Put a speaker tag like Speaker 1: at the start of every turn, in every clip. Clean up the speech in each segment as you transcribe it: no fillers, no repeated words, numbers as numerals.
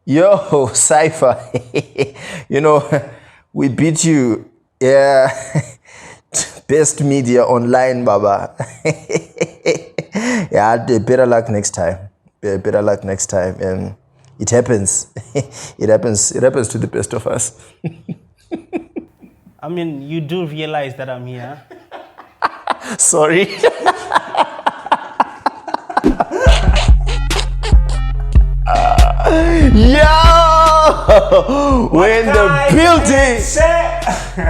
Speaker 1: Yo, Cypher. You know, we beat you. Yeah. Best media online, Baba. Yeah, better luck next time. Better luck next time. And it happens. It happens to the best of us.
Speaker 2: I mean, you do realize that I'm here.
Speaker 1: Sorry. Yo! We're in the building.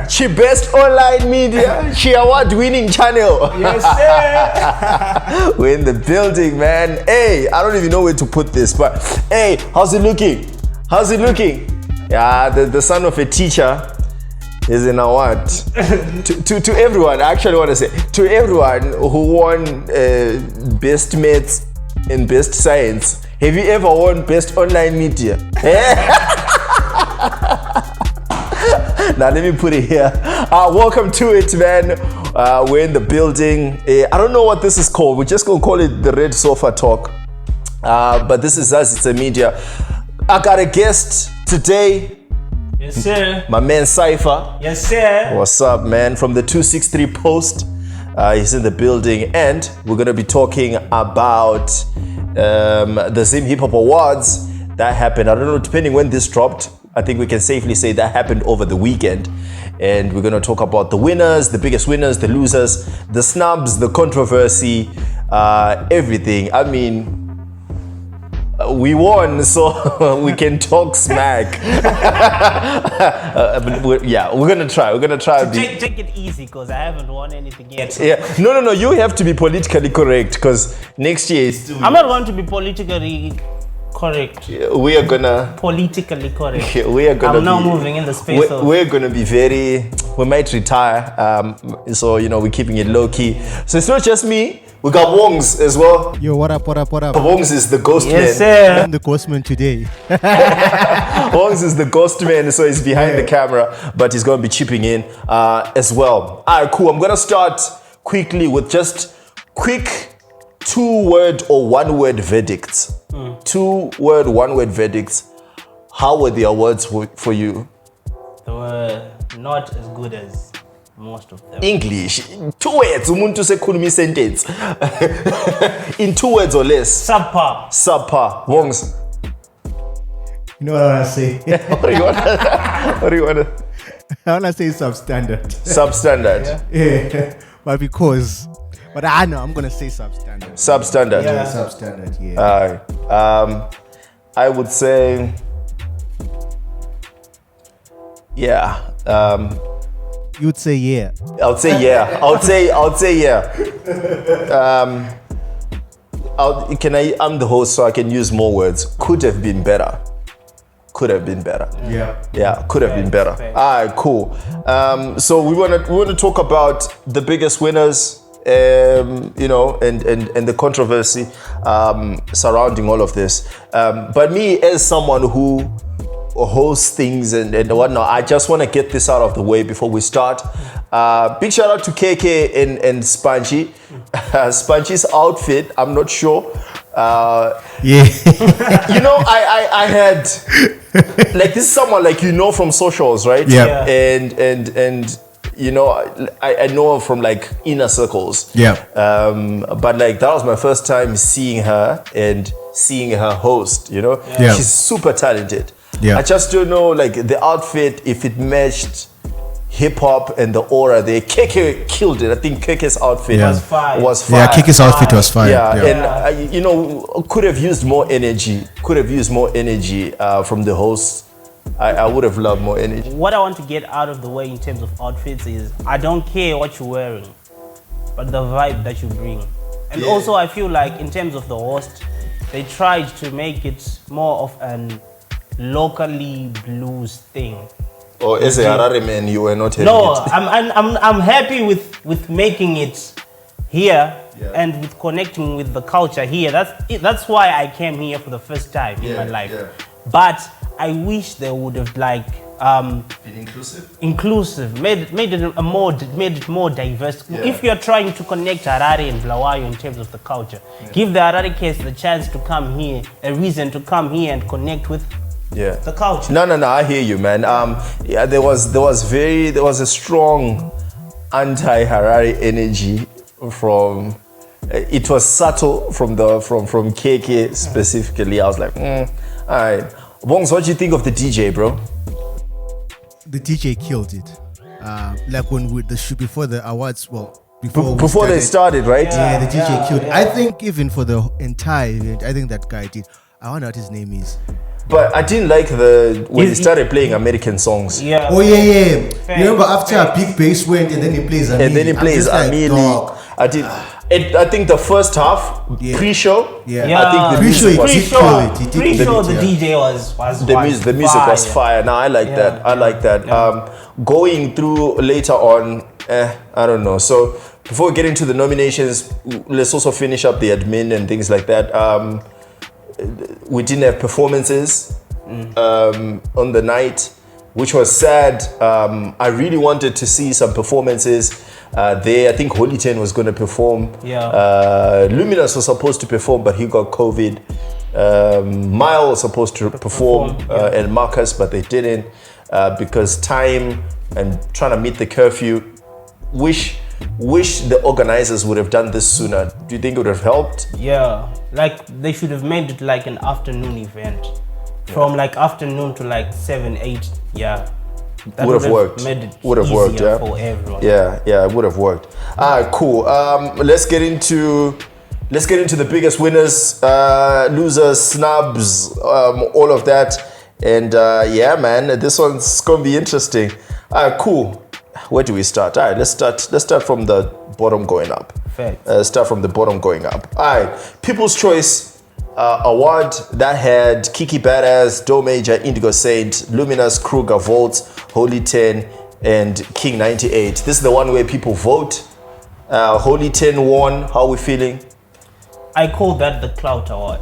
Speaker 1: She best online media. She award-winning channel.
Speaker 2: Yes, sir.
Speaker 1: We're in the building, man. Hey, I don't even know where to put this, but hey, how's it looking? How's it looking? Yeah, the son of a teacher is in award. to everyone, I actually want to say, to everyone who won best maths and best science, have you ever won best online media? Now let me put it here. Welcome to it, man. We're in the building. I don't know what this is called. We're just gonna call it the Red Sofa Talk. But this is Zazise Media. I got a guest today.
Speaker 2: Yes, sir.
Speaker 1: My man Cypher.
Speaker 2: Yes, sir.
Speaker 1: What's up, man? From the 263 Post. He's in the building, and we're gonna be talking about the Zim Hip Hop Awards that happened. I don't know, depending when this dropped. I think we can safely say that happened over the weekend. And we're gonna talk about the winners, the biggest winners, the losers, the snubs, the controversy, everything. I mean, we won, so we can talk smack. We're gonna try. We're gonna try.
Speaker 2: Take it easy, because I haven't won anything yet.
Speaker 1: Yeah, no. You have to be politically correct, because next year is still.
Speaker 2: I'm not going to be politically correct.
Speaker 1: We are gonna
Speaker 2: politically correct.
Speaker 1: We are gonna.
Speaker 2: I'm now moving in the space of.
Speaker 1: We're gonna be very. We might retire. So we're keeping it low key. So it's not just me. We got Pogues as well.
Speaker 3: Yo, what up?
Speaker 1: Pogues is the ghost man.
Speaker 2: Yes, sir.
Speaker 3: I'm the ghost man today.
Speaker 1: Pogues is the ghost man, so he's behind the camera, but he's going to be chipping in as well. All right, cool. I'm going to start quickly with just quick 2-word or 1-word verdicts. 2-word, 1-word verdicts. How were the awards for you?
Speaker 2: They were not as good as most of them.
Speaker 1: English. 2 words. Umuntu sekhuluma sentence. In 2 words or less.
Speaker 2: Subpar.
Speaker 1: Pogues.
Speaker 3: You know what I want to say?
Speaker 1: What do you want to?
Speaker 3: I want to say substandard.
Speaker 1: Substandard.
Speaker 3: Yeah. But I know I'm going to say substandard.
Speaker 1: Substandard.
Speaker 3: Yeah, substandard, yeah.
Speaker 1: I would say, yeah.
Speaker 3: You'd say yeah.
Speaker 1: I'll say yeah. I'll say yeah. I'm the host, so I can use more words. Could have been better. Yeah, could have been better. All right, cool. So we want to talk about the biggest winners, and the controversy surrounding all of this. But me, as someone who host things and whatnot, I just want to get this out of the way before we start. Big shout out to KK and Spongy. Spongy's outfit, I'm not sure.
Speaker 3: Yeah.
Speaker 1: I had like, this is someone like from socials, right?
Speaker 3: Yeah.
Speaker 1: And I know her from like inner circles.
Speaker 3: Yeah.
Speaker 1: But like, that was my first time seeing her and seeing her host.
Speaker 3: Yeah.
Speaker 1: She's super talented.
Speaker 3: Yeah.
Speaker 1: I just don't know, like, the outfit, if it matched hip hop and the aura there. KK killed it. I think KK's outfit was fire.
Speaker 3: Yeah, KK's outfit was fire.
Speaker 1: Yeah. And could have used more energy. From the host. I would have loved more energy.
Speaker 2: What I want to get out of the way in terms of outfits is, I don't care what you're wearing, but the vibe that you bring. And also, I feel like in terms of the host, they tried to make it more of an locally blues thing.
Speaker 1: Or as a Harare man, you were not happy.
Speaker 2: No, I'm happy with making it here and with connecting with the culture here. That's why I came here for the first time in my life. Yeah. But I wish they would have been inclusive, made it more diverse. Yeah. If you're trying to connect Harare and Bulawayo in terms of the culture, give the Harare case the chance to come here, a reason to come here and connect with
Speaker 1: Yeah.
Speaker 2: The culture.
Speaker 1: No, I hear you, man. Yeah, there was a strong anti-Harare energy from. It was subtle from KK specifically. I was like, all right. Bongs, what do you think of the DJ, bro?
Speaker 3: The DJ killed it. Like when with the shoot before the awards, well,
Speaker 1: before they started, right?
Speaker 3: Yeah, the DJ killed it. I think even for the entire event, I think that guy did. I wonder what his name is.
Speaker 1: But I didn't like when he started playing American songs.
Speaker 2: Yeah.
Speaker 3: Oh yeah. Remember after a big bass went and then he plays Amili.
Speaker 1: And then he plays Amili. I think the first half pre-show.
Speaker 3: Yeah.
Speaker 1: I think the music was
Speaker 2: pre-show. The DJ was
Speaker 1: the music was fire. Now I like that. I like that. Going through later on, I don't know. So before we get into the nominations, let's also finish up the admin and things like that. We didn't have performances on the night, which was sad. I really wanted to see some performances there. I think Holy 10 was going to perform. Luminous was supposed to perform, but he got COVID. Mile was supposed to perform and Marcus, but they didn't because time and trying to meet the curfew. Wish the organizers would have done this sooner. Do you think it would have helped?
Speaker 2: Yeah, like they should have made it like an afternoon event. From like afternoon to like 7, 8. Yeah. That
Speaker 1: would have worked.
Speaker 2: Made it
Speaker 1: would have worked, yeah.
Speaker 2: For everyone.
Speaker 1: Yeah, it would have worked. Alright, cool. Let's get into the biggest winners, losers, snubs, all of that. And yeah, man, this one's gonna be interesting. Alright, cool. Where do we start? All right, let's start from the bottom going up. Start from the bottom going up. All right, People's Choice Award that had Kiki Badass, Do Major, Indigo Saint, Luminous, Kruger, Volts, Holy 10, and King 98. This is the one where people vote. Holy 10 won. How are we feeling?
Speaker 2: I call that the Clout Award.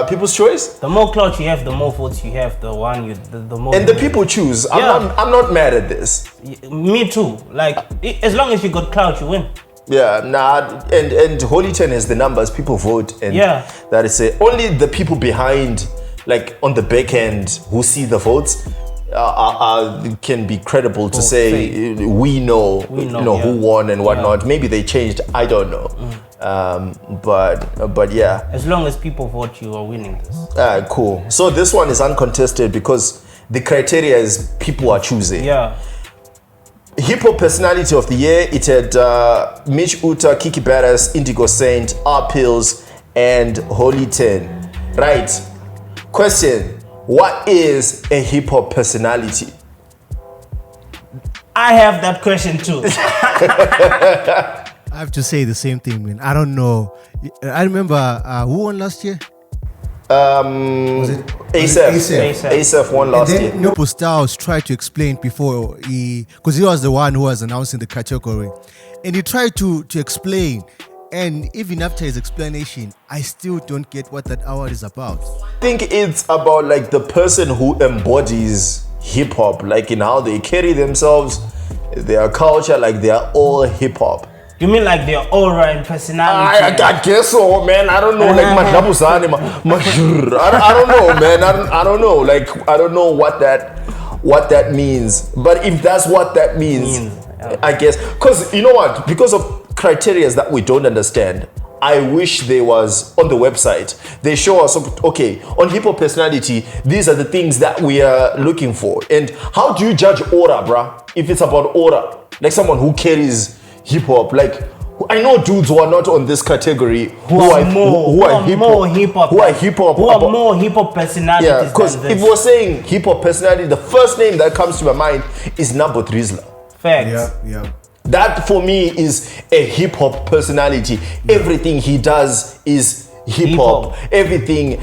Speaker 1: People's Choice.
Speaker 2: The more clout you have, the more votes you have. The more.
Speaker 1: And the people choose. I'm not mad at this.
Speaker 2: Me too. Like as long as you got clout, you win.
Speaker 1: Yeah, and Holy 10 has the numbers. People vote, and that is it. Only the people behind, like on the back end, who see the votes, can be credible to say we know who won and whatnot. Maybe they changed. I don't know. But yeah.
Speaker 2: As long as people vote, you are winning this.
Speaker 1: Cool. So this one is uncontested because the criteria is people are choosing.
Speaker 2: Yeah.
Speaker 1: Hippo Personality of the Year, it had Mitch Uta, Kiki Badass, Indigo Saint, R Pills, and Holy 10. Right. Question. What is a hip hop personality?
Speaker 3: I have that question too. I have to say the same thing, man. I don't know. I remember who won last year?
Speaker 1: Was it ASAP won last year.
Speaker 3: Nopo Styles tried to explain before because he was the one who was announcing the category, and he tried to explain. And even after his explanation, I still don't get what that award is about.
Speaker 1: I think it's about like the person who embodies hip hop, like in how they carry themselves, their culture, like they are all hip hop.
Speaker 2: You mean like their aura and personality?
Speaker 1: I guess so, man. I don't know, like I don't know, man. I don't know, like I don't know what that means. But if that's what that means. I guess, because you know what? Because of criteria that we don't understand, I wish there was on the website. They show us, okay, on hip hop personality, these are the things that we are looking for. And how do you judge aura, bruh? If it's about aura, like someone who carries hip hop, like I know dudes who are not on this category who are more hip hop
Speaker 2: personalities.
Speaker 1: Yeah, because if we're saying hip hop personality, the first name that comes to my mind is Nabo Trizla.
Speaker 2: Facts.
Speaker 3: Yeah.
Speaker 1: That for me is a hip hop personality. Yeah. Everything he does is hip hop. Everything,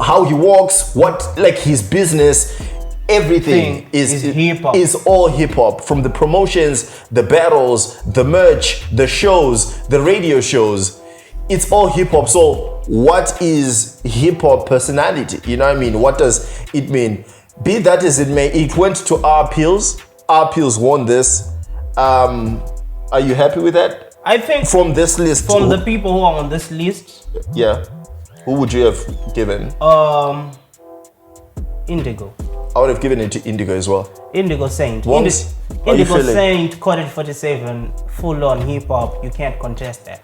Speaker 1: how he walks, like his business, everything is
Speaker 2: hip hop.
Speaker 1: Is all hip hop. From the promotions, the battles, the merch, the shows, the radio shows. It's all hip hop. So what is hip hop personality? You know what I mean? What does it mean? Be that as it may, it went to R Pills. R Pills won this. Are you happy with that?
Speaker 2: I think
Speaker 1: from this list,
Speaker 2: from the people who are on this list,
Speaker 1: yeah, who would you have given?
Speaker 2: Indigo.
Speaker 1: I would have given it to Indigo as well.
Speaker 2: Indigo Saint.
Speaker 1: Wongs, how you
Speaker 2: Indigo
Speaker 1: feeling?
Speaker 2: Saint, Coded 47, full on hip hop. You can't contest that.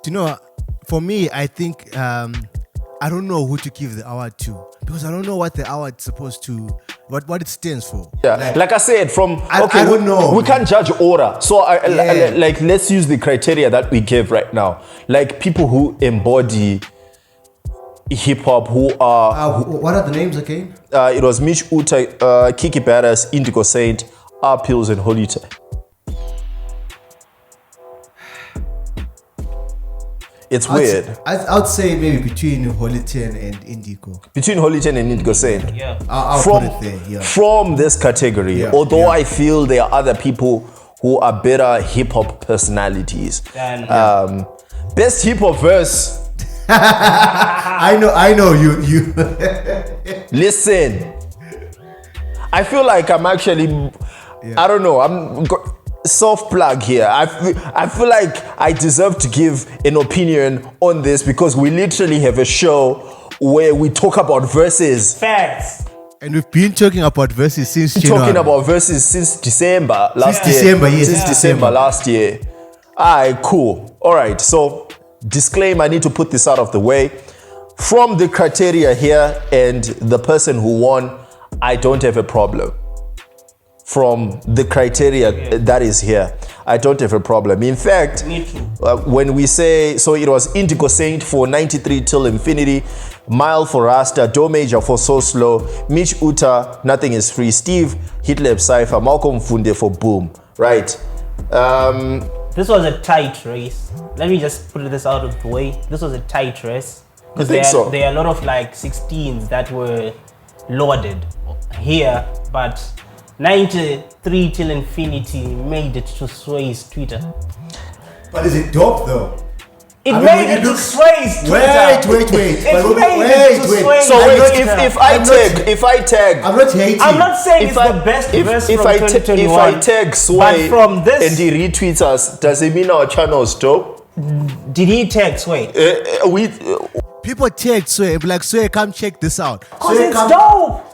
Speaker 3: Do you know, for me, I think I don't know who to give the award to because I don't know what the award is supposed to, what it stands for.
Speaker 1: Yeah, like I said,
Speaker 3: I don't know.
Speaker 1: We can't judge order. So, like, let's use the criteria that we give right now. Like, people who embody hip hop, who are.
Speaker 3: What are the names again?
Speaker 1: It was Mitch Uta, Kiki Badass, Indigo Saint, R Pills, and Holita. It's weird.
Speaker 3: I'd say maybe between Holitan and Indigo.
Speaker 1: Between Holita and Indigo Saint.
Speaker 2: Yeah.
Speaker 3: I'll put it there. Yeah.
Speaker 1: From this category, although I feel there are other people who are better hip hop personalities. Best hip hop verse.
Speaker 3: I know you.
Speaker 1: Listen, I feel like I'm actually, I don't know, I'm soft plug here. I feel like I deserve to give an opinion on this because we literally have a show where we talk about verses.
Speaker 2: Facts.
Speaker 3: And we've been talking about verses since
Speaker 1: Talking about verses since December last year.
Speaker 3: December, yes.
Speaker 1: Since December last year. Alright, cool. Alright, so disclaimer, I need to put this out of the way. From the criteria here and the person who won, I don't have a problem. From the criteria that is here, I don't have a problem. In fact,
Speaker 2: Me too.
Speaker 1: when we say, so it was Indigo Saint for 93 till infinity, Mile for Rasta, Do Major for So Slow, Mitch Uta, Nothing is Free, Steve, Hitleb Cypher, Malcolm Funde for Boom. Right.
Speaker 2: This was a tight race. Let me just put this out of the way. This was a tight race. Because there are a lot of like 16s that were lauded here, but 93 till infinity made it to Sway's Twitter.
Speaker 3: But is it dope though?
Speaker 2: It made it to Sway's Twitter.
Speaker 3: Wait.
Speaker 2: Wait.
Speaker 1: So if I tag,
Speaker 3: I'm not hating.
Speaker 2: I'm not saying it's the best verse from 2021.
Speaker 1: If I tag Sway
Speaker 2: but from this,
Speaker 1: and he retweets us, does it mean our channel is dope?
Speaker 2: Did he tag Sway?
Speaker 3: People tag Sway, be like, Sway, come check this out.
Speaker 2: Because it's dope.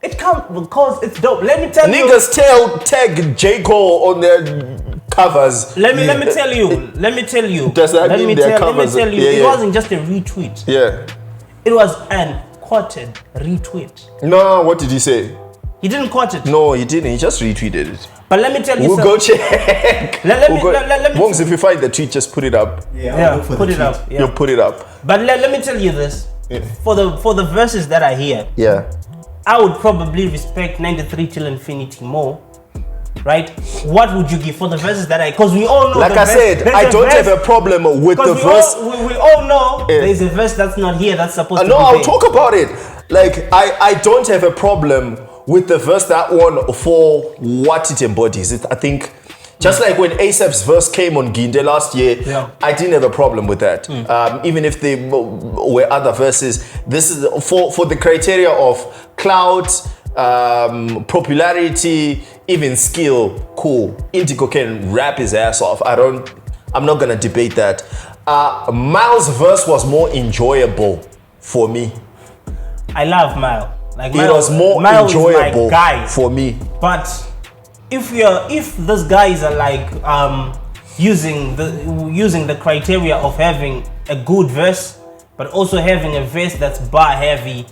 Speaker 2: It comes because it's dope. Let me tell you.
Speaker 1: Niggas tag J. Cole on their covers.
Speaker 2: Let me tell you.
Speaker 1: Does that mean their covers?
Speaker 2: Let me tell you. It wasn't just a retweet.
Speaker 1: Yeah.
Speaker 2: It was an quoted retweet.
Speaker 1: No, what did he say?
Speaker 2: He didn't quote it.
Speaker 1: No, he didn't. He just retweeted it.
Speaker 2: But let me tell you
Speaker 1: We'll
Speaker 2: something.
Speaker 1: go check.
Speaker 2: Let me
Speaker 1: Wongs, if you find the tweet, just put it up.
Speaker 2: put it up. Yeah.
Speaker 1: You put it up.
Speaker 2: But let me tell you this.
Speaker 1: Yeah.
Speaker 2: For the verses that are here,
Speaker 1: Yeah.
Speaker 2: I would probably respect 93 till infinity more. Right? What would you give for the verses that because we all know.
Speaker 1: Like I said, I don't have a problem with the verse.
Speaker 2: We all know there's a verse that's not here that's supposed to be.
Speaker 1: No, I'll talk about it. Like I don't have a problem with the verse that one for what it embodies. I think just like when ASAP's verse came on Ginde last year, I didn't have a problem with that. Even if there were other verses, this is for the criteria of clout, popularity, even skill. Cool. Indigo can rap his ass off. I'm not gonna debate that. Miles' verse was more enjoyable for me.
Speaker 2: I love Mile. Like
Speaker 1: It was more enjoyable for me.
Speaker 2: But if those guys are like using the criteria of having a good verse, but also having a verse that's bar heavy,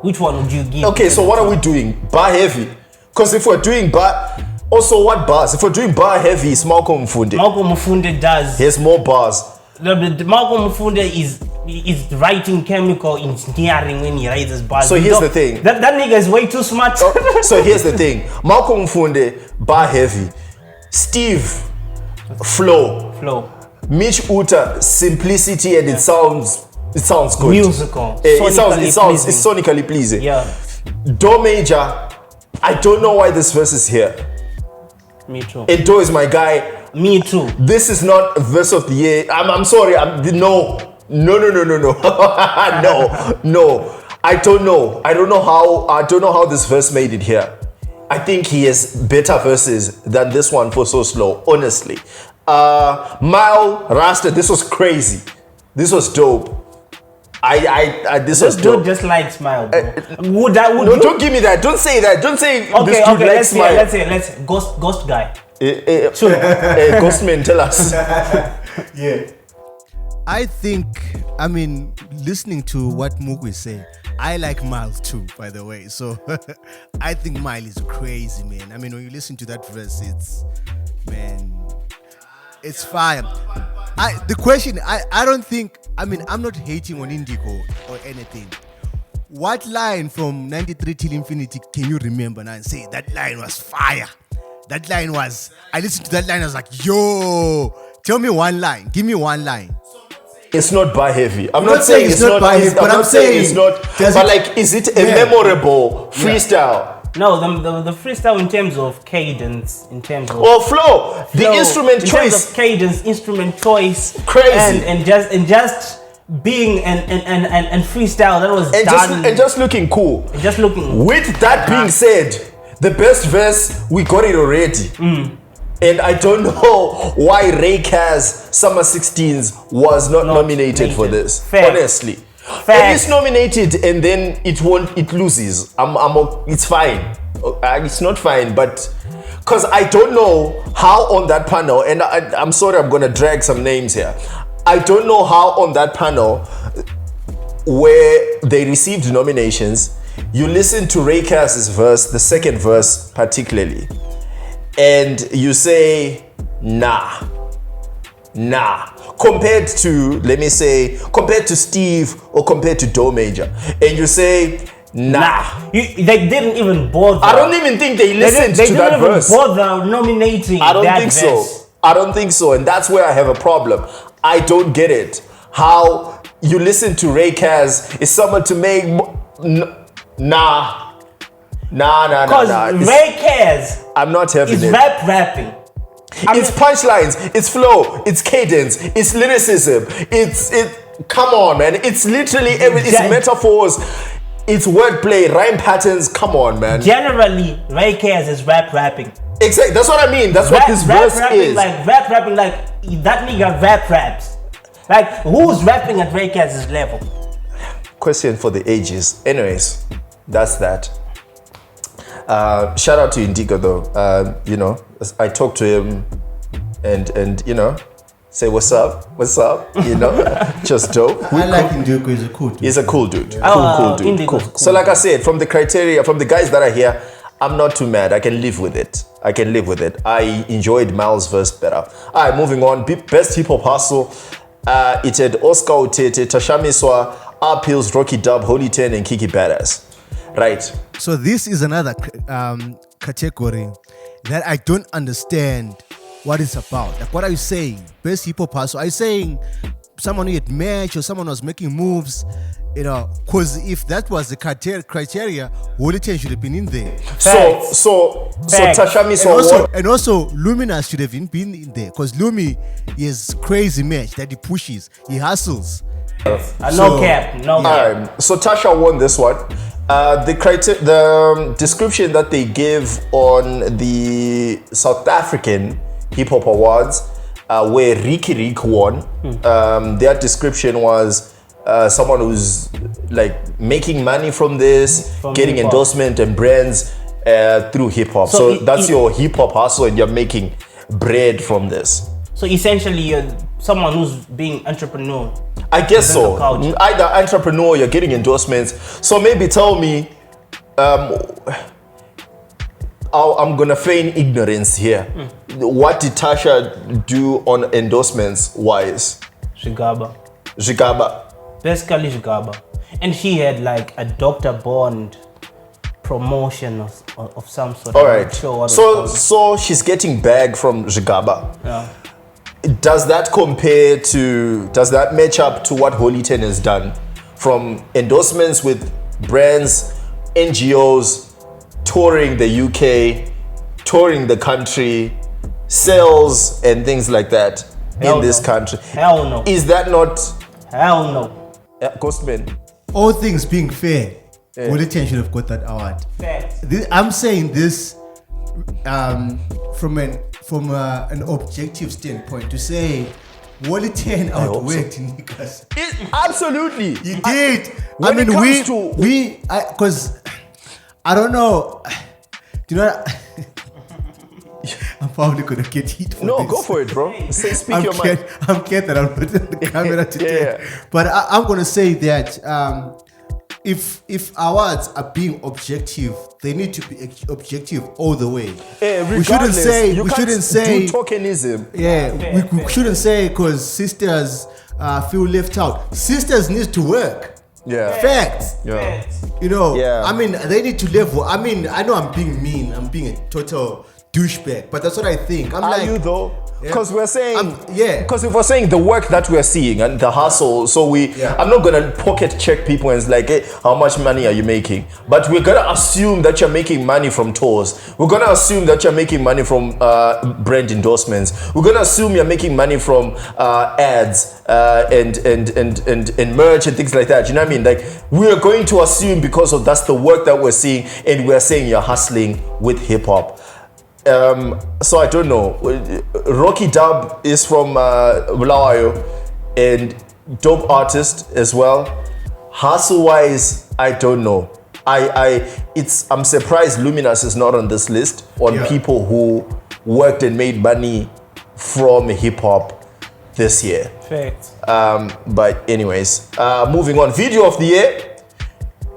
Speaker 2: which one would you give?
Speaker 1: Okay, so what are we doing? Bar heavy? Because if we're doing bar, also what bars? If we're doing bar heavy, it's Malcolm Mfunde.
Speaker 2: Malcolm Mfunde does.
Speaker 1: He has more bars.
Speaker 2: Malcolm Mfunde is writing chemical engineering when he writes his bars.
Speaker 1: So here's the thing.
Speaker 2: That nigga is way too smart.
Speaker 1: So here's the thing. Malcolm Mfunde, bar heavy. Steve, flow. Mitch Uta, simplicity, and it sounds good.
Speaker 2: Musical.
Speaker 1: It's sonically pleasing.
Speaker 2: Yeah.
Speaker 1: Do Major, I don't know why this verse is here.
Speaker 2: Me too.
Speaker 1: And Do is my guy.
Speaker 2: Me too.
Speaker 1: This is not verse of the year. I'm sorry. No. No. I don't know. I don't know how this verse made it here. I think he has better verses than this one for So Slow, honestly. Mile, Rasta, this was crazy. This was dope. This was
Speaker 2: This
Speaker 1: dope.
Speaker 2: dude just like smile, bro. Would
Speaker 1: No,
Speaker 2: you?
Speaker 1: don't give me that. Don't say that. Don't say
Speaker 2: Okay,
Speaker 1: this dude likes smile.
Speaker 2: let's ghost guy.
Speaker 1: Ghostman, tell us.
Speaker 3: Yeah. I think, listening to what Mook is saying, I like Miles too, by the way. So I think Miles is crazy, man. When you listen to that verse, it's fire. The question, I don't think, I'm not hating on Indigo or anything. What line from 93 till infinity can you remember now and say that line was fire? That line was, I listened to that line, I was like, yo, tell me one line. Give me one line.
Speaker 1: It's not bar heavy. I'm not saying it's not
Speaker 3: bar heavy,
Speaker 1: but I'm saying it's not. But like, is it a memorable freestyle?
Speaker 2: No, the freestyle in terms of cadence, in terms of
Speaker 1: flow. The instrument
Speaker 2: in
Speaker 1: choice.
Speaker 2: terms of cadence, instrument choice,
Speaker 1: Crazy.
Speaker 2: and just being and freestyle that was done
Speaker 1: just looking cool.
Speaker 2: just looking.
Speaker 1: With that being said, the best verse we got it already. And I don't know why Ray Kaz Summer 16s was not nominated for this.
Speaker 2: Fair.
Speaker 1: Honestly.
Speaker 2: Fair.
Speaker 1: If it's nominated and then it loses, it's fine. It's not fine, but because I don't know how on that panel, and I'm sorry, I'm gonna drag some names here. I don't know how on that panel where they received nominations, you listen to Ray Kaz's verse, the second verse particularly, and you say, nah. Compared to, compared to Steve or compared to Do Major. And you say, nah.
Speaker 2: They didn't even bother.
Speaker 1: I don't even think they listened to that verse.
Speaker 2: They didn't even bother nominating
Speaker 1: I don't
Speaker 2: that
Speaker 1: think
Speaker 2: verse.
Speaker 1: so. I don't think so. And that's where I have a problem. I don't get it. How you listen to Ray Kaz is someone to make... Nah.
Speaker 2: Because Ray Kaz
Speaker 1: I'm not having
Speaker 2: is
Speaker 1: it.
Speaker 2: rapping.
Speaker 1: It's punchlines, it's flow, it's cadence, it's lyricism, come on, man. It's literally it's metaphors, it's wordplay, rhyme patterns, come on, man.
Speaker 2: Generally, Ray Kaz is rapping.
Speaker 1: Exactly, that's what I mean. That's what this verse is.
Speaker 2: Rapping like that nigga raps. Like, who's rapping at Ray Kaz's level?
Speaker 1: Question for the ages. Anyways, that's that. Shout out to Indigo though. I talked to him and say what's up, just dope.
Speaker 3: I like Indigo, he's a cool dude.
Speaker 1: He's a cool dude.
Speaker 2: Yeah.
Speaker 1: Cool dude.
Speaker 2: Indigo's
Speaker 1: Cool.
Speaker 2: cool.
Speaker 1: So like I said, from the guys that are here, I'm not too mad. I can live with it. I enjoyed Miles' verse better. All right, moving on. Best hip hop hustle. It had Oscar Otete, Tashamiswa, R Pills, Rocky Dub, Holy Ten, and Kiki Badass. Right.
Speaker 3: So this is another category that I don't understand what it's about. Like, what are you saying? Best hip hop hustle? Are you saying someone who had match or someone who was making moves? Because if that was the criteria, Holy Ten should have been in there.
Speaker 1: So Tashamiswa
Speaker 3: And also, Luminous should have been in there because Lumi is crazy match that he pushes, he hustles.
Speaker 2: No cap.
Speaker 1: So Tasha won this one. The description that they give on the South African Hip Hop Awards, where Ricky Rick won, their description was someone who's like making money from this, getting
Speaker 2: hip-hop.
Speaker 1: endorsement and brands through hip hop. So that's your hip hop hustle, and you're making bread from this.
Speaker 2: So essentially, you're someone who's being entrepreneur.
Speaker 1: I guess so. Either entrepreneur, or you're getting endorsements. So maybe tell me, I'm gonna feign ignorance here. What did Tasha do on endorsements wise?
Speaker 2: Jigaba. Basically Jigaba. And she had like a Dr. Bond promotion of some sort.
Speaker 1: All right. So she's getting bag from Jigaba.
Speaker 2: Yeah.
Speaker 1: Does that match up to what Holy Ten has done? From endorsements with brands, NGOs, touring the UK, touring the country, sales and things like that in this country.
Speaker 2: Hell no.
Speaker 1: Is that not?
Speaker 2: Hell no.
Speaker 1: Ghostman.
Speaker 3: All things being fair, Holy Ten should have got that award.
Speaker 2: Facts.
Speaker 3: I'm saying this from an objective standpoint to say Wally 10
Speaker 1: hope
Speaker 3: outworked niggas.
Speaker 1: Absolutely.
Speaker 3: He did.
Speaker 1: When it comes to-
Speaker 3: because I don't know. Do you know what? I'm probably gonna get heat for
Speaker 1: No,
Speaker 3: this.
Speaker 1: go for it, bro. Speak your mind.
Speaker 3: I'm scared that I'm not on the camera today.
Speaker 1: Yeah.
Speaker 3: But I'm gonna say that if awards are being objective, they need to be objective all the way. We shouldn't say.
Speaker 1: You
Speaker 3: We
Speaker 1: can't
Speaker 3: shouldn't say.
Speaker 1: do tokenism.
Speaker 3: Yeah, we shouldn't say because sisters feel left out. Sisters need to work.
Speaker 1: Yeah.
Speaker 3: Facts.
Speaker 1: Yeah.
Speaker 3: You know.
Speaker 1: Yeah.
Speaker 3: I mean, they need to level. I mean, I know I'm being mean. I'm being a total douchebag, but that's what I think.
Speaker 1: Are you though? Because we're saying, because if we're saying the work that we're seeing and the hustle, so I'm not gonna pocket check people and it's like, hey, how much money are you making? But we're gonna assume that you're making money from tours. We're gonna assume that you're making money from brand endorsements. We're gonna assume you're making money from ads and merch and things like that. You know what I mean? Like we're going to assume because of that's the work that we're seeing, and we're saying you're hustling with hip hop. So I don't know. Rocky Dub is from Bulawayo and dope artist as well. Hustle wise, I don't know. I'm surprised Luminous is not on this list on people who worked and made money from hip hop this year.
Speaker 2: Fact.
Speaker 1: But anyways, moving on. Video of the year.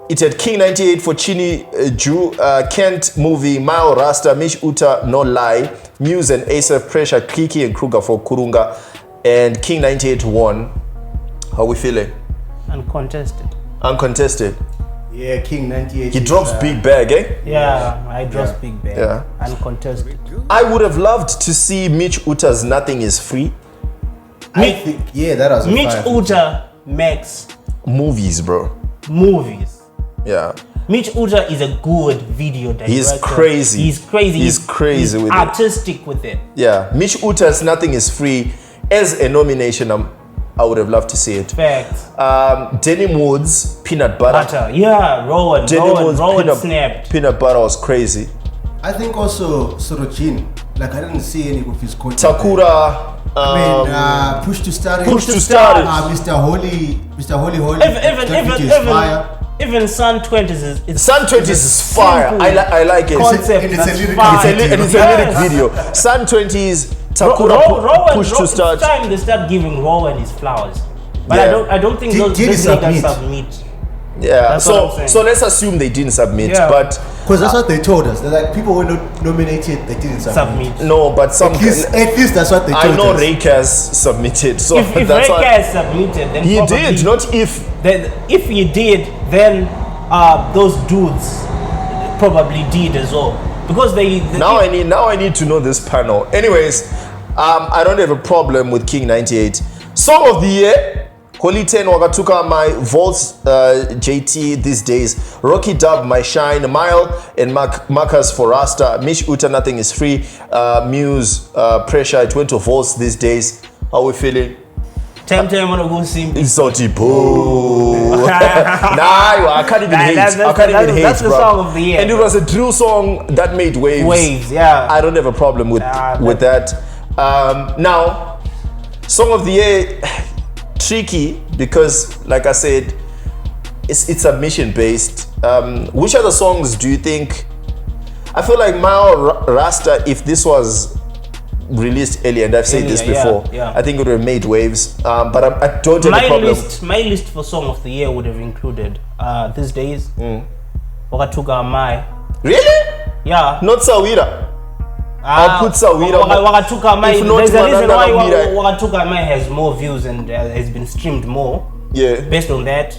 Speaker 1: It had King 98 for Chini Jew, Kent movie, Mile Rasta, Mish Uta, No Lie, Muse and ASAP Pressure, Kiki and Kruger for Kurunga, and King 98 won. How we feeling?
Speaker 2: Uncontested.
Speaker 1: Uncontested.
Speaker 3: Yeah, King 98.
Speaker 1: He drops big bag, eh?
Speaker 2: Yeah, I dropped big bag.
Speaker 1: Yeah.
Speaker 2: Uncontested.
Speaker 1: I would have loved to see Mitch Uta's Nothing Is Free.
Speaker 3: I think, that was a
Speaker 2: Mitch
Speaker 3: fire.
Speaker 2: Uta makes
Speaker 1: Movies, bro.
Speaker 2: movies.
Speaker 1: Yeah.
Speaker 2: Mitch Uta is a good video director.
Speaker 1: He's crazy.
Speaker 2: He's crazy.
Speaker 1: He's crazy with it.
Speaker 2: artistic with it.
Speaker 1: Yeah. Mitch Uta's Nothing Is Free as a nomination, I would have loved to see it.
Speaker 2: Facts.
Speaker 1: Denim Woods, Peanut Butter.
Speaker 2: Yeah, Rowan snapped.
Speaker 1: Peanut Butter was crazy.
Speaker 3: I think also Sorojin. Like I didn't see any of his content.
Speaker 1: Takura.
Speaker 3: Push to Start. Mr. Holy.
Speaker 2: Even Sun 20s is
Speaker 1: Sun 20s is fire. I like it.
Speaker 2: Concept.
Speaker 3: And it's a lyric
Speaker 1: And it's a lyric video. Sun 20s, Takura, Push to Start.
Speaker 2: It's time they start giving Rowan his flowers. But I don't think those niggas submit.
Speaker 1: Yeah,
Speaker 2: That's what I'm saying.
Speaker 1: so let's assume they didn't submit, but
Speaker 3: because that's what they told us. They're like people were not nominated, they didn't submit.
Speaker 1: no, but some
Speaker 3: At least that's what they told us.
Speaker 1: I know Rekas submitted, so
Speaker 2: If
Speaker 1: that's
Speaker 2: Rekas has submitted, then
Speaker 1: he
Speaker 2: probably,
Speaker 1: did, not if.
Speaker 2: Then if he did, then those dudes probably did as well because
Speaker 1: I need to know this panel. Anyways, I don't have a problem with King 98. Song of the year. Holy 10 Wakatuka, my Volts JT these days. Rocky Dub, my Shine, Mile and Marcus for Rasta. Mish Uta, Nothing Is Free. Muse, Pressure, it went to Volts these days. How we feeling?
Speaker 2: Time I wanna go see him.
Speaker 1: Salty boo. Nah, I can't even hate. I can't even hate,
Speaker 2: that's the
Speaker 1: bro.
Speaker 2: song of the year.
Speaker 1: And it was a drill song that made waves.
Speaker 2: Waves, yeah.
Speaker 1: I don't have a problem with that. Now, song of the year. Tricky because, like I said, it's submission based. Which other songs do you think? I feel like Mile Rasta, if this was released earlier, and I've said this before, I think it would have made waves. But I don't have a problem.
Speaker 2: My list for song of the year would have included These Days, Wakatuga Mai.
Speaker 1: Really?
Speaker 2: Yeah.
Speaker 1: Not Sawira. I'll put Sawira.
Speaker 2: Wakatuka Mai. There's a reason why Wakatuka Mai has more views and has been streamed more.
Speaker 1: Yeah.
Speaker 2: Based on that,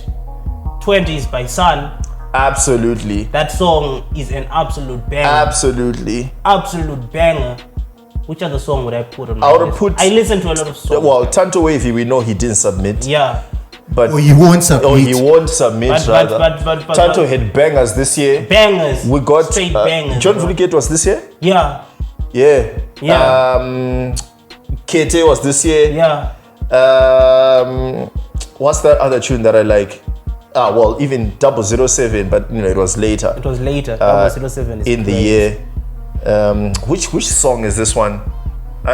Speaker 2: 20s by Sun.
Speaker 1: Absolutely.
Speaker 2: That song is an absolute banger.
Speaker 1: Absolutely.
Speaker 2: Absolute banger. Which other song would I put on my list?
Speaker 1: I
Speaker 2: listen to a lot of songs.
Speaker 1: Well, Tanto Wavy, we know he didn't submit.
Speaker 2: Yeah.
Speaker 1: But
Speaker 3: he won't submit.
Speaker 2: But
Speaker 1: Tanto had bangers this year.
Speaker 2: Bangers.
Speaker 1: We got
Speaker 2: straight bangers.
Speaker 1: John Vulgate was this year?
Speaker 2: Yeah.
Speaker 1: Yeah. KT was this year.
Speaker 2: Yeah.
Speaker 1: What's that other tune that I like? Well, even 007, but it was later.
Speaker 2: It was later. 007 is
Speaker 1: in the year. Which song is this one?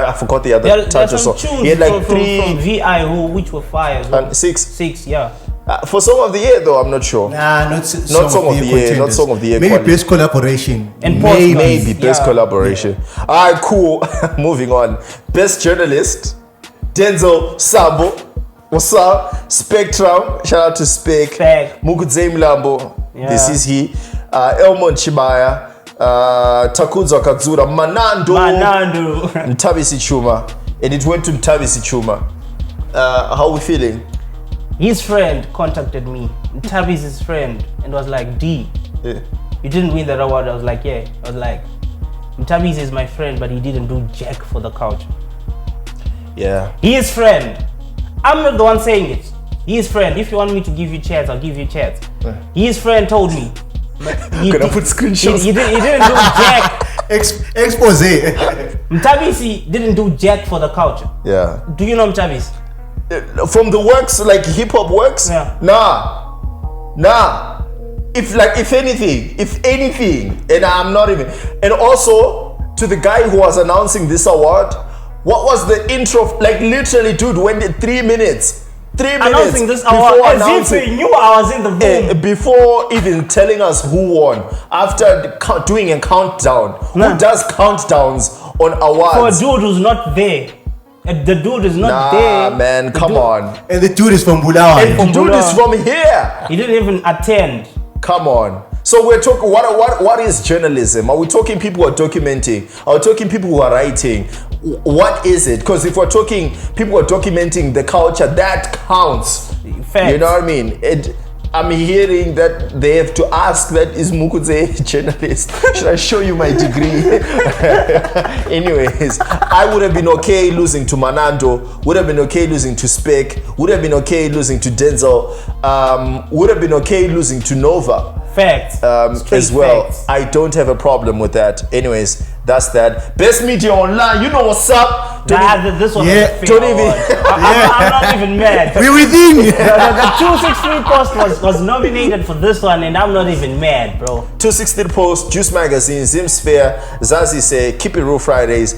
Speaker 1: I forgot the other
Speaker 2: There are
Speaker 1: title
Speaker 2: some
Speaker 1: song.
Speaker 2: tunes
Speaker 1: He had like
Speaker 2: from
Speaker 1: 3,
Speaker 2: VI which were fire as well.
Speaker 1: 6.
Speaker 2: 6, yeah.
Speaker 1: For Song of the Year, though, I'm not sure.
Speaker 3: Nah, not
Speaker 1: Song of the Year. Not Song of the Year.
Speaker 3: Maybe
Speaker 1: quality.
Speaker 3: best collaboration.
Speaker 2: And
Speaker 1: Maybe best
Speaker 2: Yeah.
Speaker 1: collaboration. All right, cool. Moving on. Best journalist, Denzel Sabo. What's up? Spectrum. Shout out to Spec. Mukudze Mlambo.
Speaker 2: Yeah.
Speaker 1: This is he. Elmon Chibaya. Takudza Kadzura. Manando. Mtabisi Chuma. And it went to Mtabisi Chuma. How we feeling?
Speaker 2: His friend contacted me, Tavis' friend, and was like, D, you didn't win that award. I was like, yeah. I was like, Tavis is my friend, but he didn't do jack for the culture.
Speaker 1: Yeah.
Speaker 2: His friend. I'm not the one saying it. His friend. If you want me to give you chats, I'll give you chats. His friend told me.
Speaker 1: Can I put screenshots?
Speaker 2: He didn't do jack.
Speaker 3: Expose.
Speaker 2: Mtabisi didn't do jack for the culture.
Speaker 1: Yeah.
Speaker 2: Do you know Mtabisi?
Speaker 1: From the works, like hip hop works?
Speaker 2: Yeah.
Speaker 1: Nah. If anything, and I'm not even. And also, to the guy who was announcing this award, what was the intro? Like literally, dude, when did 3 minutes? 3 minutes
Speaker 2: Announcing this award as if he knew I was in the room.
Speaker 1: Before even telling us who won, after doing a countdown. Who does countdowns on awards?
Speaker 2: For a dude who's not there. The dude is not there.
Speaker 1: Nah, man, come on.
Speaker 3: And the dude is from Bulawayo.
Speaker 1: And the dude is from here.
Speaker 2: He didn't even attend.
Speaker 1: Come on. So we're talking. What is journalism? Are we talking people who are documenting? Are we talking people who are writing? What is it? Because if we're talking people who are documenting the culture, that counts.
Speaker 2: Facts.
Speaker 1: You know what I mean? I'm hearing that they have to ask that, is Mukudze a journalist? Should I show you my degree? Anyways, I would have been okay losing to Manando, would have been okay losing to Spec, would have been okay losing to Denzel, would have been okay losing to Nova.
Speaker 2: Facts.
Speaker 1: As well.
Speaker 2: Facts.
Speaker 1: I don't have a problem with that. Anyways, that's that. Best media online, you know what's up.
Speaker 2: This one
Speaker 3: Yeah,
Speaker 2: was
Speaker 1: don't even-
Speaker 2: I'm not even mad.
Speaker 3: We're within.
Speaker 2: The 263 post was nominated for this one, and I'm not even mad, bro.
Speaker 1: 260 Post, Juice Magazine, Zim Sphere, Zazise, Keep It Real Fridays,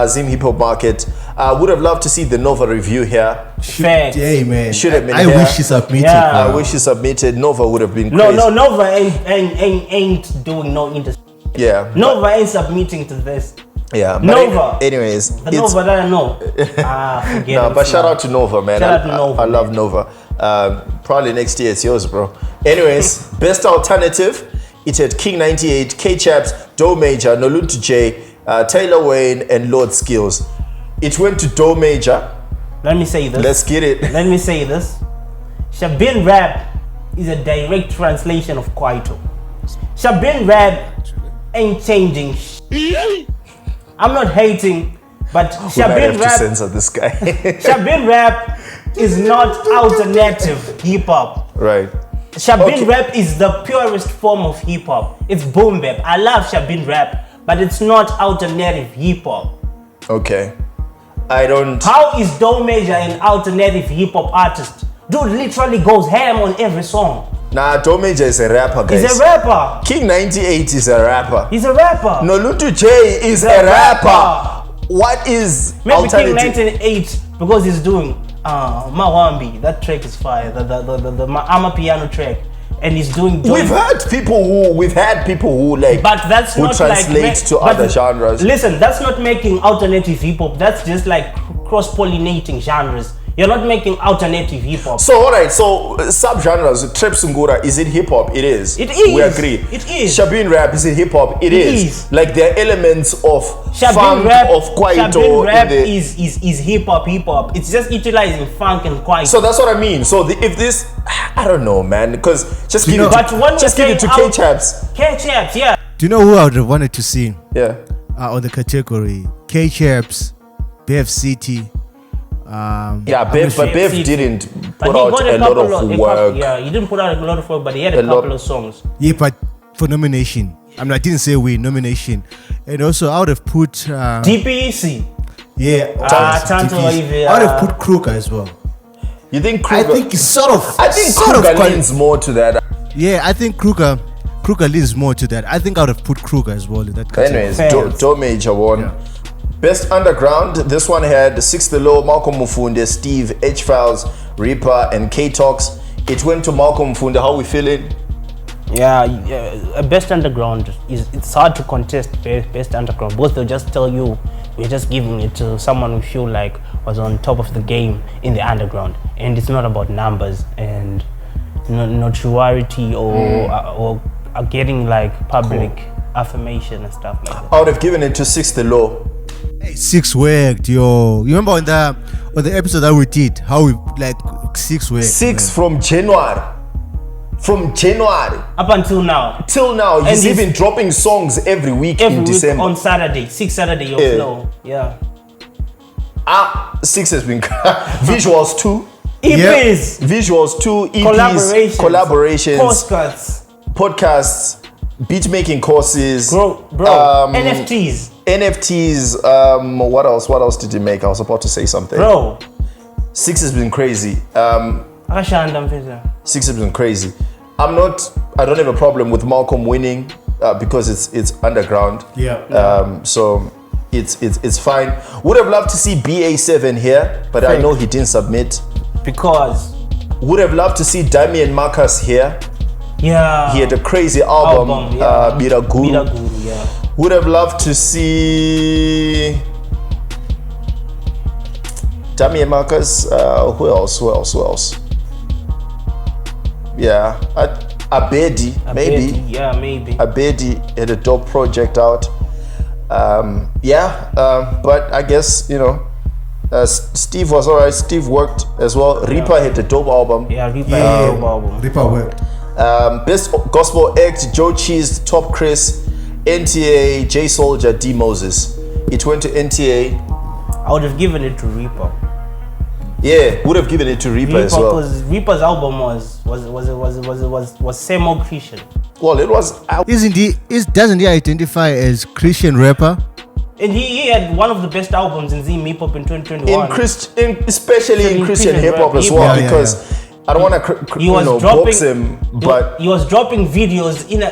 Speaker 1: Zim Hip Hop Market. Would have loved to see the Nova review here.
Speaker 2: Facts.
Speaker 3: Yeah, man.
Speaker 1: Should have been
Speaker 3: I
Speaker 1: here.
Speaker 3: wish she submitted.
Speaker 2: Yeah.
Speaker 1: I wish she submitted. Nova would have been crazy.
Speaker 2: No, Nova ain't doing no industry.
Speaker 1: Yeah.
Speaker 2: Nova ain't submitting to this.
Speaker 1: Yeah. But
Speaker 2: Nova.
Speaker 1: Anyways.
Speaker 2: The Nova that I know. Forget
Speaker 1: No,
Speaker 2: it.
Speaker 1: but shout out to Nova, man.
Speaker 2: Shout out to Nova,
Speaker 1: I love Nova. Probably next year it's yours, bro. Anyways, best alternative. It had King 98, K-Chaps, Doe Major, Noluntu J, Taylor Wayne, and Lord Skills. It went to Doe Major.
Speaker 2: Let me say this.
Speaker 1: Let's get it.
Speaker 2: Let me say this. Shabin Rap is a direct translation of Kwaito. Shabin Rap ain't changing. I'm not hating, but
Speaker 1: We might
Speaker 2: Shabin
Speaker 1: have to
Speaker 2: Rap,
Speaker 1: censor this guy.
Speaker 2: Shabin Rap is not alternative hip hop.
Speaker 1: Right.
Speaker 2: Shabin
Speaker 1: Okay.
Speaker 2: Rap is the purest form of hip hop. It's boom bap. I love Shabin Rap, but it's not alternative hip hop.
Speaker 1: Okay. I don't.
Speaker 2: How is Doe Major an alternative hip hop artist? Dude literally goes ham on every song.
Speaker 1: Nah, Doe Major is a rapper, guys.
Speaker 2: He's a rapper.
Speaker 1: King 98 is a rapper.
Speaker 2: He's a rapper.
Speaker 1: Noluntu J is
Speaker 2: He's
Speaker 1: a rapper. What is
Speaker 2: Maybe King
Speaker 1: alternative?
Speaker 2: 1908 because he's doing Mawambi. That track is fire. The Amapiano track, and he's doing.
Speaker 1: We've had people who like.
Speaker 2: But that's
Speaker 1: who
Speaker 2: not
Speaker 1: translate
Speaker 2: like
Speaker 1: to other genres.
Speaker 2: Listen, that's not making alternative hip hop. That's just like cross-pollinating genres. You're not making alternative hip hop.
Speaker 1: So alright, so subgenres, Trap Sungura, is it hip hop? It is.
Speaker 2: It is.
Speaker 1: We agree.
Speaker 2: It is.
Speaker 1: Shabin Rap, is it hip hop? It is. Like there are elements of
Speaker 2: Shabin
Speaker 1: funk,
Speaker 2: Rap,
Speaker 1: of Kwaito.
Speaker 2: Shabin Rap
Speaker 1: in the,
Speaker 2: is hip hop. It's just utilizing funk and Kwaito.
Speaker 1: so that's what I mean. So if this, I don't know, man, because just give it
Speaker 2: but
Speaker 1: to,
Speaker 2: when
Speaker 1: just
Speaker 2: we're
Speaker 1: give it to
Speaker 2: saying
Speaker 1: K-Chaps.
Speaker 2: K-Chaps, yeah.
Speaker 3: Do you know who I would have wanted to see
Speaker 1: Yeah.
Speaker 3: on the category? K-Chaps, Bev City.
Speaker 1: Yeah, Bev, but Bev
Speaker 2: City.
Speaker 1: didn't
Speaker 2: But
Speaker 1: put
Speaker 2: he
Speaker 1: out
Speaker 2: got
Speaker 1: a lot of work.
Speaker 2: Yeah, he didn't put out a lot of work, but he had a
Speaker 1: lot.
Speaker 2: couple of songs.
Speaker 3: Yeah, but for nomination. I mean, I didn't say win, nomination. And also, I would have put.
Speaker 2: DPEC.
Speaker 3: Yeah.
Speaker 2: Tanto
Speaker 3: TPs.
Speaker 2: Ivy,
Speaker 3: I would have put Kruger as well.
Speaker 1: You think
Speaker 3: I
Speaker 1: Kruger?
Speaker 3: think it's sort of.
Speaker 1: I think
Speaker 3: sort
Speaker 1: Kruger
Speaker 3: of
Speaker 1: leans more to that.
Speaker 3: Yeah, I think Kruger leans more to that. I think I would have put Kruger as well in that category.
Speaker 1: Anyways,
Speaker 2: Fair.
Speaker 1: Doe Major won. Best Underground. This one had 6 The Law, Malcolm Mufunde, Steve, H-Files, Reaper, and K-Talks. It went to Malcolm Mufunde. How we feeling?
Speaker 2: Yeah, Best Underground it's hard to contest Best Underground. Both they'll just tell you we're just giving it to someone we feel like was on top of the game in the underground, and it's not about numbers and notoriety or getting like public affirmation and stuff like that.
Speaker 1: I would have given it to 6 The Law.
Speaker 3: Hey, 6 worked, yo. You remember on the episode that we did, how we like 6 worked?
Speaker 1: 6 from January. From January
Speaker 2: up until now.
Speaker 1: Till now, he's even dropping songs every week in December.
Speaker 2: On Saturday, 6 Saturday, your flow. Yeah.
Speaker 1: 6 has been visuals 2.
Speaker 2: EPs.
Speaker 1: Visuals 2, EPs, collaborations, podcasts, beat making courses,
Speaker 2: bro, NFTs.
Speaker 1: What else did he make? I was about to say something.
Speaker 2: Bro,
Speaker 1: 6 has been crazy. 6 has been crazy. I don't have a problem with Malcolm winning because it's underground. So it's fine. Would have loved to see BA7 here, but I know he didn't submit.
Speaker 2: Because
Speaker 1: would have loved to see Damian Marcus here.
Speaker 2: Yeah.
Speaker 1: He had a crazy album, Biraguru.
Speaker 2: Yeah.
Speaker 1: Would have loved to see Damian Marcus. Who else? Yeah, Abedi, maybe.
Speaker 2: Yeah, maybe.
Speaker 1: Abedi had a dope project out. But I guess, Steve was alright. Steve worked as well. Reaper had a dope album.
Speaker 2: Yeah, Reaper had a dope album.
Speaker 3: Reaper worked.
Speaker 1: Best Gospel Act, Joe Cheese, Top Chris, NTA, J Soldier, D Moses. It went to NTA.
Speaker 2: I would have given it to Reaper.
Speaker 1: Yeah, would have given it to Reaper as well.
Speaker 2: Because Reaper's album was same old Christian.
Speaker 1: Well, it was.
Speaker 3: Doesn't he identify as Christian rapper?
Speaker 2: And he had one of the best albums in Zim Hip Hop in 2021.
Speaker 1: Especially in Christian hip hop as well, because I don't want to box him, but
Speaker 2: he was dropping videos in a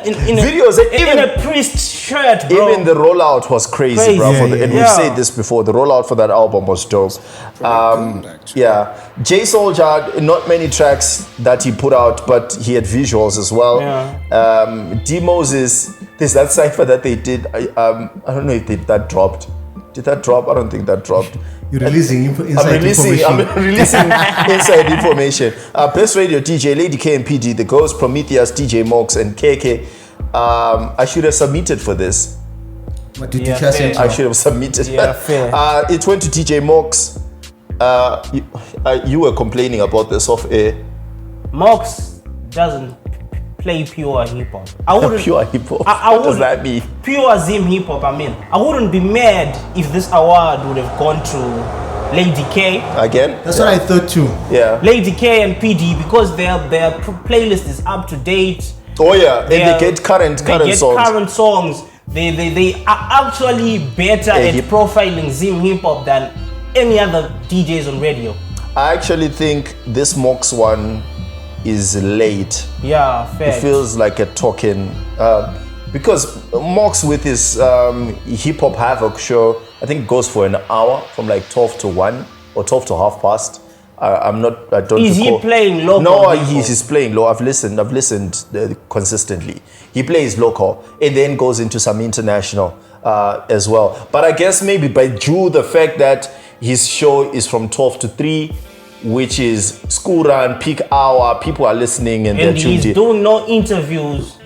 Speaker 2: priest shirt, bro.
Speaker 1: Even the rollout was crazy, bro. And we've said this before. The rollout for that album was dope. J Soldier, not many tracks that he put out, but he had visuals as well. D Moses, there's that cipher that they did. I don't know if that dropped. Did that drop? I don't think that dropped.
Speaker 3: You're releasing inside information.
Speaker 1: I'm releasing inside information. Best Radio DJ, Lady K and PD, The Ghost, Prometheus, DJ Mox, and KK. I should have submitted for this.
Speaker 3: What did you say?
Speaker 1: I should have submitted.
Speaker 2: Yeah, fair.
Speaker 1: It went to DJ Mox. You were complaining about this off air.
Speaker 2: Mox doesn't play pure hip hop.
Speaker 1: Pure hip hop. What does that mean?
Speaker 2: Pure Zim Hip Hop. I wouldn't be mad if this award would have gone to Lady K.
Speaker 1: Again?
Speaker 3: That's what I thought too.
Speaker 1: Yeah.
Speaker 2: Lady K and PD, because their playlist is up to date.
Speaker 1: Oh yeah, and they get current
Speaker 2: songs. They are actually better at profiling Zim Hip Hop than any other DJs on radio.
Speaker 1: I actually think this Mox one is late.
Speaker 2: Yeah, fair.
Speaker 1: It feels like a token because Mox with his Hip Hop Havoc show, I think goes for an hour from like 12 to 1 or 12 to half past. I don't.
Speaker 2: Is he playing local?
Speaker 1: No, he's playing low. I've listened consistently. He plays local and then goes into some international as well. But I guess maybe by due the fact that his show is from 12 to 3, which is school run, peak hour, people are listening and they're tuned in.
Speaker 2: He's doing no interviews.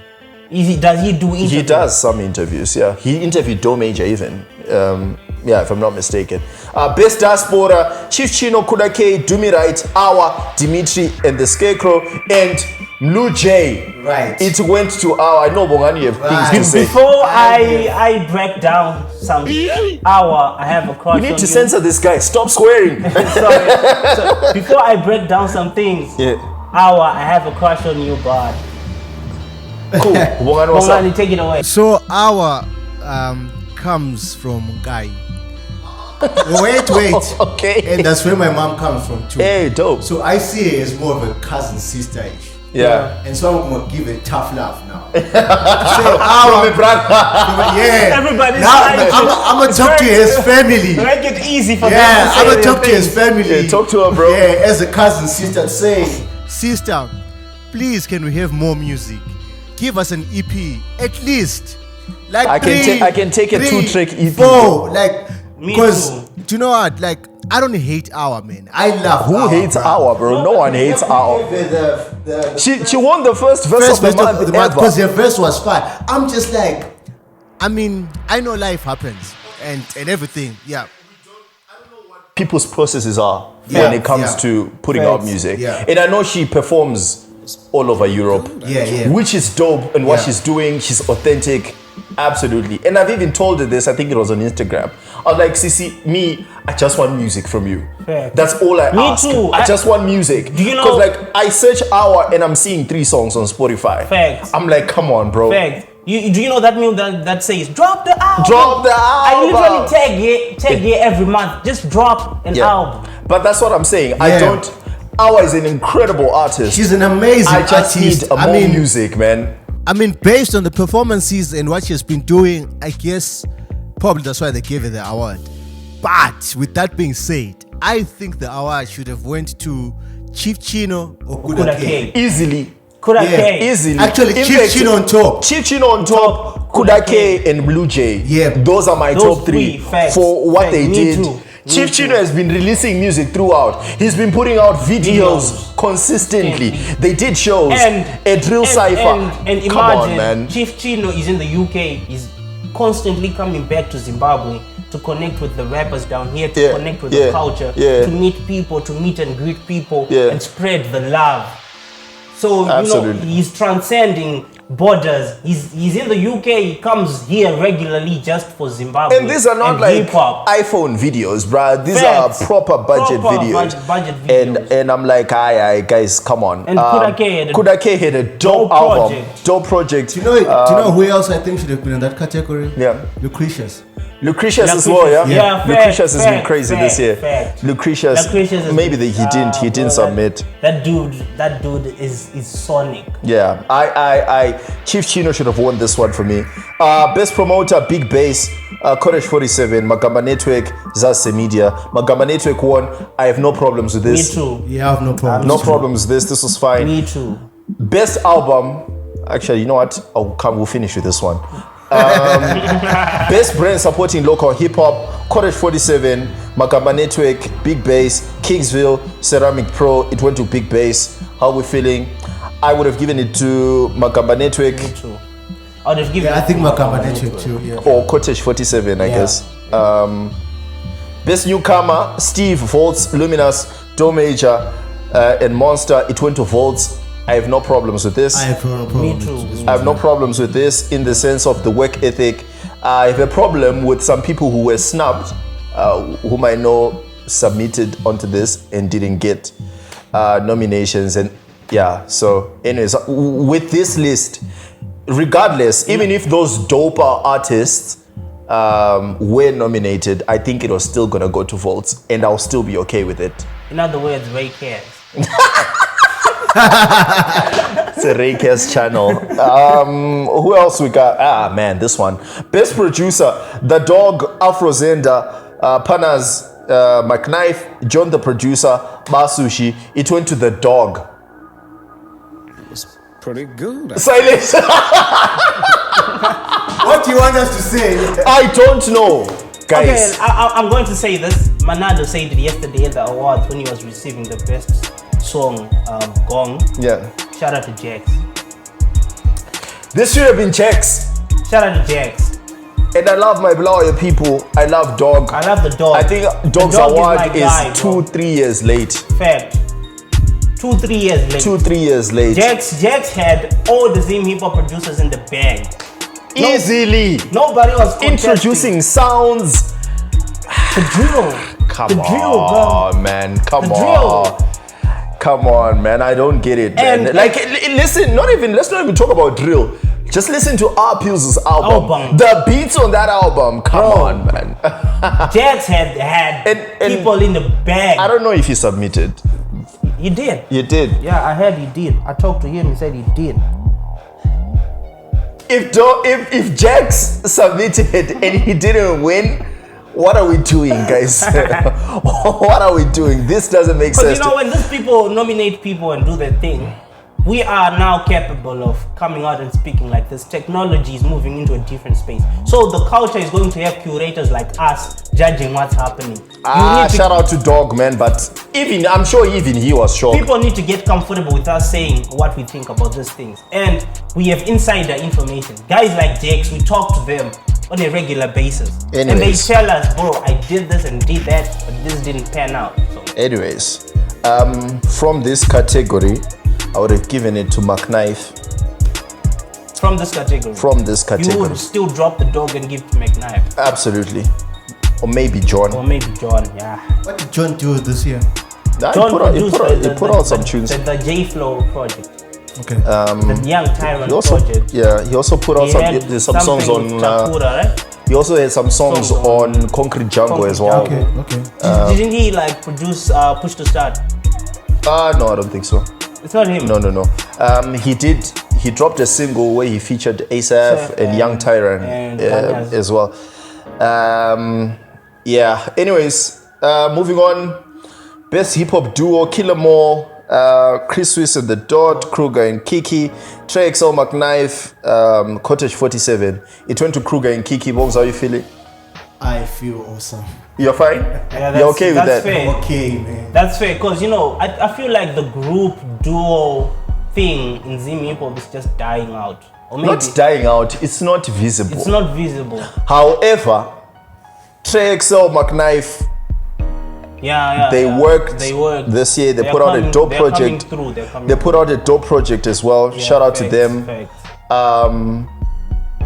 Speaker 2: Does he do interviews?
Speaker 1: He does some interviews, yeah. He interviewed Do Major even, if I'm not mistaken. Best Diaspora, Chief Chino, Kuda K, Do Me Right, Awa, Dimitri and the Scarecrow, and Mlu J.
Speaker 3: Right.
Speaker 1: It went to Awa. I know Bongani have things to say.
Speaker 2: Before I break down some Awa, I have a crush on you.
Speaker 1: We need to censor this guy. Stop swearing.
Speaker 2: Sorry. So, before I break down some things, Awa, I have a crush on you, God.
Speaker 1: Cool.
Speaker 2: Bongani, take it away.
Speaker 3: So Awa comes from Guy. Wait.
Speaker 1: Okay.
Speaker 3: And that's where my mom comes from too.
Speaker 1: Hey, dope.
Speaker 3: So I see her as more of a cousin, sister-ish.
Speaker 1: Yeah.
Speaker 3: And so I'm gonna give a tough laugh now. Say, yeah.
Speaker 2: Everybody's
Speaker 3: now
Speaker 2: trying
Speaker 3: I'm gonna talk to his family.
Speaker 2: Make it easy for them.
Speaker 3: Yeah,
Speaker 2: to
Speaker 3: I'm
Speaker 2: say
Speaker 3: gonna talk to
Speaker 2: their
Speaker 3: his family.
Speaker 1: Yeah, talk to her, bro.
Speaker 3: Yeah, as a cousin, sister, say, sister, please, can we have more music? Give us an EP, at least. Like
Speaker 1: I can take a 2-track EP.
Speaker 3: 4, like,
Speaker 2: Me
Speaker 3: because
Speaker 2: too.
Speaker 3: do you know what? Like, I don't hate Our, man. I love
Speaker 1: Who
Speaker 3: Our,
Speaker 1: hates
Speaker 3: bro.
Speaker 1: Our, bro? No one hates Our. She won the first verse of the month ever.
Speaker 3: Because their verse was fine. I'm just like, I mean, I know life happens and everything. Yeah.
Speaker 1: People's processes are
Speaker 3: Yeah,
Speaker 1: when it comes
Speaker 3: yeah.
Speaker 1: to putting
Speaker 3: Facts,
Speaker 1: out music.
Speaker 3: yeah.
Speaker 1: And I know she performs all over Europe.
Speaker 3: Yeah.
Speaker 1: Which is dope, and what
Speaker 3: Yeah.
Speaker 1: she's doing, she's authentic. Absolutely. And I've even told her this, I think it was on Instagram. I was like, Sissy, me, I just want music from you.
Speaker 2: Facts.
Speaker 1: That's all I
Speaker 2: Me
Speaker 1: ask.
Speaker 2: too.
Speaker 1: I just want music.
Speaker 2: Do you know-
Speaker 1: Because like I search Hour and I'm seeing 3 songs on Spotify.
Speaker 2: Facts.
Speaker 1: I'm like, come on, bro.
Speaker 2: Fact. Do you know that meme that says drop the album?
Speaker 1: Drop the
Speaker 2: I
Speaker 1: album.
Speaker 2: literally tag ye every month. Just drop an album.
Speaker 1: But that's what I'm saying. I
Speaker 3: Yeah.
Speaker 1: don't. Hour is an incredible artist.
Speaker 3: She's an amazing
Speaker 1: I just
Speaker 3: artist.
Speaker 1: need more music, man.
Speaker 3: I mean, based on the performances and what she's been doing, I guess probably that's why they gave her the award. But with that being said, I think the award should have went to Chief Chino or Kuda K.
Speaker 1: Easily.
Speaker 2: Could I
Speaker 3: Yeah.
Speaker 2: pay?
Speaker 1: Easily.
Speaker 3: Actually,
Speaker 1: In
Speaker 3: Chief
Speaker 1: fact,
Speaker 3: Chino on top.
Speaker 1: Chief Chino on top, Kuda K and Blue Jay.
Speaker 3: Yeah.
Speaker 1: Those are my
Speaker 2: Those
Speaker 1: top 3
Speaker 2: facts.
Speaker 1: for what
Speaker 2: Facts.
Speaker 1: they
Speaker 2: Me
Speaker 1: did.
Speaker 2: too.
Speaker 1: Chief
Speaker 2: Me
Speaker 1: Chino
Speaker 2: too.
Speaker 1: has been releasing music throughout. He's been putting out videos consistently. They did shows. A drill cipher.
Speaker 2: And
Speaker 1: Come on,
Speaker 2: imagine,
Speaker 1: man.
Speaker 2: Chief Chino is in the UK. He's constantly coming back to Zimbabwe to connect with the rappers down here, to connect with the culture, to meet people, to meet and greet people, and spread the love. So
Speaker 1: Absolutely.
Speaker 2: he's transcending borders. He's in the UK. He comes here regularly just for Zimbabwe.
Speaker 1: And these are not
Speaker 2: and
Speaker 1: like
Speaker 2: hip-hop.
Speaker 1: iPhone videos, bruh. These
Speaker 2: Facts.
Speaker 1: are proper budget
Speaker 2: Proper
Speaker 1: videos.
Speaker 2: budget videos.
Speaker 1: And I'm like, aye, guys, come on.
Speaker 2: And
Speaker 1: Kuda K had a dope album,
Speaker 2: project.
Speaker 1: dope project.
Speaker 3: Do you know who else I think should have been in that category?
Speaker 1: Yeah.
Speaker 3: Lucretius.
Speaker 1: Lucretius as well, yeah.
Speaker 2: Yeah, fact,
Speaker 1: Lucretius has been
Speaker 2: fact,
Speaker 1: crazy
Speaker 2: fact,
Speaker 1: this year.
Speaker 2: fact.
Speaker 1: Lucretius
Speaker 2: has
Speaker 1: maybe
Speaker 2: been-
Speaker 1: he didn't
Speaker 2: bro,
Speaker 1: submit.
Speaker 2: That dude is sonic.
Speaker 1: Yeah, I Chief Chino should have won this one for me. Best promoter, Big Bass, Cottage 47, Magamba Network, Zazise Media. Magamba Network won. I have no problems with
Speaker 2: Me
Speaker 1: this.
Speaker 2: too.
Speaker 3: Yeah, I have no problem.
Speaker 1: No problems with this. This was fine.
Speaker 2: Me too.
Speaker 1: Best album. Actually, you know what? We'll finish with this one. Best brand supporting local hip hop, Cottage 47, Magamba Network, Big Bass, Kingsville, Ceramic Pro. It went to Big Bass. How we feeling? I would have given it to Magamba Network
Speaker 2: Me too. I would have given.
Speaker 3: Yeah, I think Makamba Network too. Yeah.
Speaker 1: or Cottage 47, I guess. Best newcomer, Steve, Volts, Luminous, Do Major, and Monster. It went to Volts. I have no problems with this.
Speaker 3: I have no problem.
Speaker 2: Me too.
Speaker 1: I have no problems with this in the sense of the work ethic. I have a problem with some people who were snubbed, whom I know submitted onto this and didn't get nominations. And yeah, so anyways, with this list, regardless, even if those doper artists were nominated, I think it was still gonna go to votes, and I'll still be okay with it.
Speaker 2: In other words, Ray cares.
Speaker 1: It's a Raycast channel. Who else we got? Ah, man, this one. Best producer, The Dog, Afrozenda, Panas, McKnife, John the producer, Basushi. It went to The Dog.
Speaker 4: Pretty good.
Speaker 1: Silence.
Speaker 3: What do you want us to say?
Speaker 1: I don't know, guys.
Speaker 2: Okay, I'm going to say this. Manado said it yesterday at the awards when he was receiving the best song, Gong.
Speaker 1: Yeah.
Speaker 2: Shout out to Jax.
Speaker 1: This should have been checks.
Speaker 2: Shout out to Jax.
Speaker 1: And I love my Bulawayo people. I love Dog.
Speaker 2: I love the dog.
Speaker 1: I think Dog's
Speaker 2: The dog
Speaker 1: award
Speaker 2: my guy,
Speaker 1: is
Speaker 2: bro.
Speaker 1: 2-3 years late.
Speaker 2: Fact. 2-3 years late.
Speaker 1: 2-3 years late.
Speaker 2: Jax had all the Zim Hip Hop producers in the bag.
Speaker 1: Easily.
Speaker 2: Nobody was contesting.
Speaker 1: Introducing sounds.
Speaker 2: The drill.
Speaker 1: Come
Speaker 2: The drill, bro.
Speaker 1: on, man. Come
Speaker 2: The
Speaker 1: on.
Speaker 2: drill.
Speaker 1: Come on, man. I don't get it, man.
Speaker 2: And-
Speaker 1: Listen, let's not even talk about drill. Just listen to R. Pills' album. The beats on that album. Come on, man.
Speaker 2: Jax had
Speaker 1: And-
Speaker 2: people in the bag.
Speaker 1: I don't know if he submitted.
Speaker 2: He did.
Speaker 1: You did.
Speaker 2: Yeah, I heard he did. I talked to him. He said he did.
Speaker 1: If Jax submitted and he didn't win, what are we doing, guys? What are we doing? This doesn't make sense.
Speaker 2: Because when these people nominate people and do their thing, we are now capable of coming out and speaking like this. Technology is moving into a different space. So the culture is going to have curators like us judging what's happening.
Speaker 1: Shout out to Dog, man. But I'm sure even he was shocked.
Speaker 2: People need to get comfortable with us saying what we think about these things. And we have insider information. Guys like Jakes, we talk to them on a regular basis.
Speaker 1: Anyways.
Speaker 2: And they tell us, bro, I did this and did that, but this didn't pan out. So.
Speaker 1: Anyways, from this category, I would have given it to McKnife.
Speaker 2: From this category?
Speaker 1: From this category.
Speaker 2: You would still drop the Dog and give to McKnife?
Speaker 1: Absolutely. Or maybe John.
Speaker 2: Yeah.
Speaker 3: What did John do this year?
Speaker 2: John
Speaker 1: he put out some tunes.
Speaker 2: The J-Flow project.
Speaker 3: Okay.
Speaker 2: The Young Tyrant project.
Speaker 1: Yeah, he also put out some songs on...
Speaker 2: Chakura, right?
Speaker 1: He also had some songs on Concrete Jungle as well.
Speaker 3: Okay.
Speaker 2: Didn't he produce Push to Start?
Speaker 1: No, I don't think so.
Speaker 2: It's not him.
Speaker 1: No. He dropped a single where he featured ASAP and Young Tyrant as well. Yeah. Anyways, moving on. Best hip hop duo: Killer Moore, Chris Swiss and the Dot, Kruger and Kiki, Trey XL, McKnife, Cottage 47. It went to Kruger and Kiki. Pogues, how are you feeling?
Speaker 3: I feel awesome.
Speaker 1: You're fine?
Speaker 2: Yeah,
Speaker 1: you're okay with that?
Speaker 2: Fair.
Speaker 3: Okay, man.
Speaker 2: That's fair, because I feel like the group duo thing in Zim Hip Hop is just dying out. Or maybe
Speaker 1: not dying out, it's not visible.
Speaker 2: It's not visible.
Speaker 1: However, Trey XL, McKnife, they worked this year. They put out a dope project. They put out a dope project as well. Yeah, shout out to them.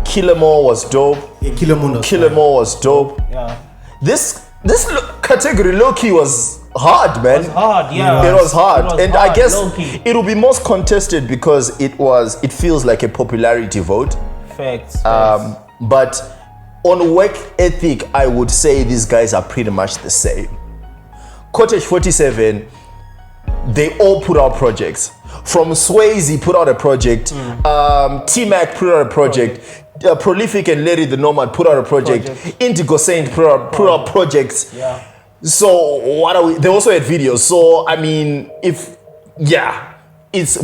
Speaker 1: Killer Moore was dope.
Speaker 3: Yeah, Killer
Speaker 1: Moore was dope.
Speaker 2: Yeah.
Speaker 1: This category low-key was hard, man.
Speaker 2: It was hard, yeah.
Speaker 1: It was hard. And I guess it will be most contested because it feels like a popularity vote.
Speaker 2: Facts.
Speaker 1: But on work ethic, I would say these guys are pretty much the same. Cottage 47, they all put out projects. From Swayze put out a project. T-Mac put out a project. Prolific and Larry the Nomad put out a project. Indigo Saint put out projects.
Speaker 2: Yeah.
Speaker 1: So what are we? They also had videos. So I mean, it's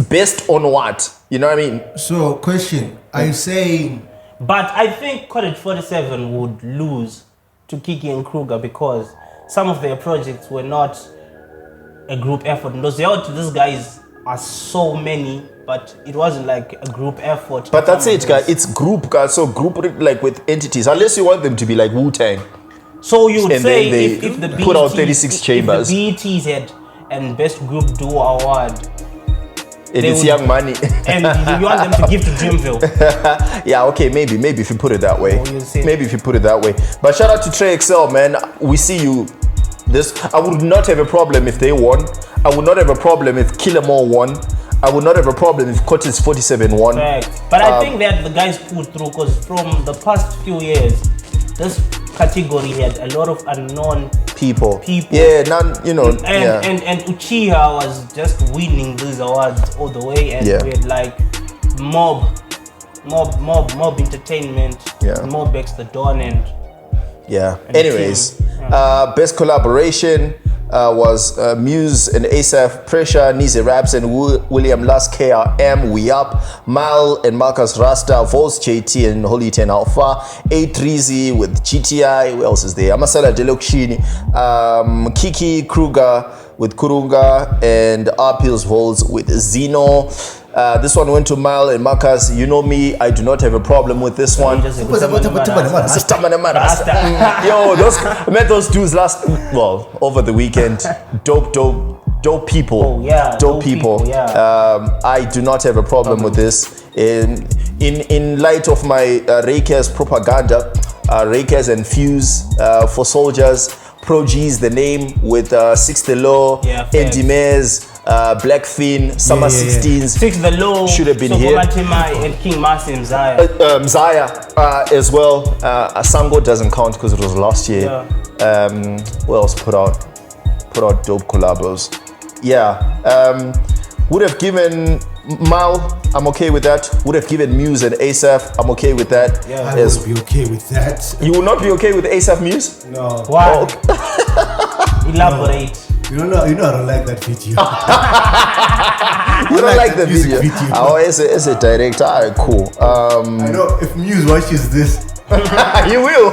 Speaker 1: based on what? You know what I mean?
Speaker 3: So question: are you saying?
Speaker 2: But I think Cottage 47 would lose to Kiki and Kruger because some of their projects were not a group effort. These guys are so many, but it wasn't like a group effort.
Speaker 1: But that's it, guys. It's group, guys. So group like with entities, unless you want them to be like Wu-Tang.
Speaker 2: So you would say if the
Speaker 1: put out 36 chambers.
Speaker 2: If the BETs had and Best Group Duo Award,
Speaker 1: and it's Young Money.
Speaker 2: And you want them to give to Dreamville.
Speaker 1: Yeah, okay, maybe if you put it that way. Maybe if you put it that way. But shout out to Trey XL, man. We see you. I would not have a problem if they won. I would not have a problem if Killer Moore won. I would not have a problem if Cottage 47 won.
Speaker 2: Correct. But I think that the guys pulled through because from the past few years, this category had a lot of unknown people.
Speaker 1: Yeah,
Speaker 2: And Uchiha was just winning these awards all the way, and we had like mob entertainment, Mob X the Dawn and
Speaker 1: anyways, best collaboration was Muse and ASAP, Pressure, Nize Raps and William Last KRM, We Up, Mal and Marcus Rasta, Vols JT and Holy 10 Alpha, A3Z with GTI, who else is there? Amasala Delokshini, Kiki Kruger with Kurunga, and Arpils Vols with Zeno. This one went to Mal and Marcus. You know me, I do not have a problem with this one. Yo, I met those dudes over the weekend. Dope people. Dope people. I do not have a problem with this. In light of my Rakers propaganda, Rakers and Fuse for soldiers, Pro G's the name with Six the Law, Eddie Mays, Blackfin, Summer 16s.
Speaker 2: Six the Law
Speaker 1: should have been here.
Speaker 2: And King Marcy Mzaya.
Speaker 1: Mzaya as well. Asango doesn't count because it was last year. Who else put out dope collabos? Yeah. Would have given Mal, I'm okay with that. Would have given Muse and Asaph, I'm okay with that.
Speaker 3: Yeah, I would be okay with that.
Speaker 1: You will not be okay with Asaph Muse?
Speaker 3: No.
Speaker 2: Why? Elaborate.
Speaker 3: You know, I don't like that video.
Speaker 1: You don't like the video? Oh, as a director, alright, cool.
Speaker 3: I know if Muse watches this,
Speaker 1: you will.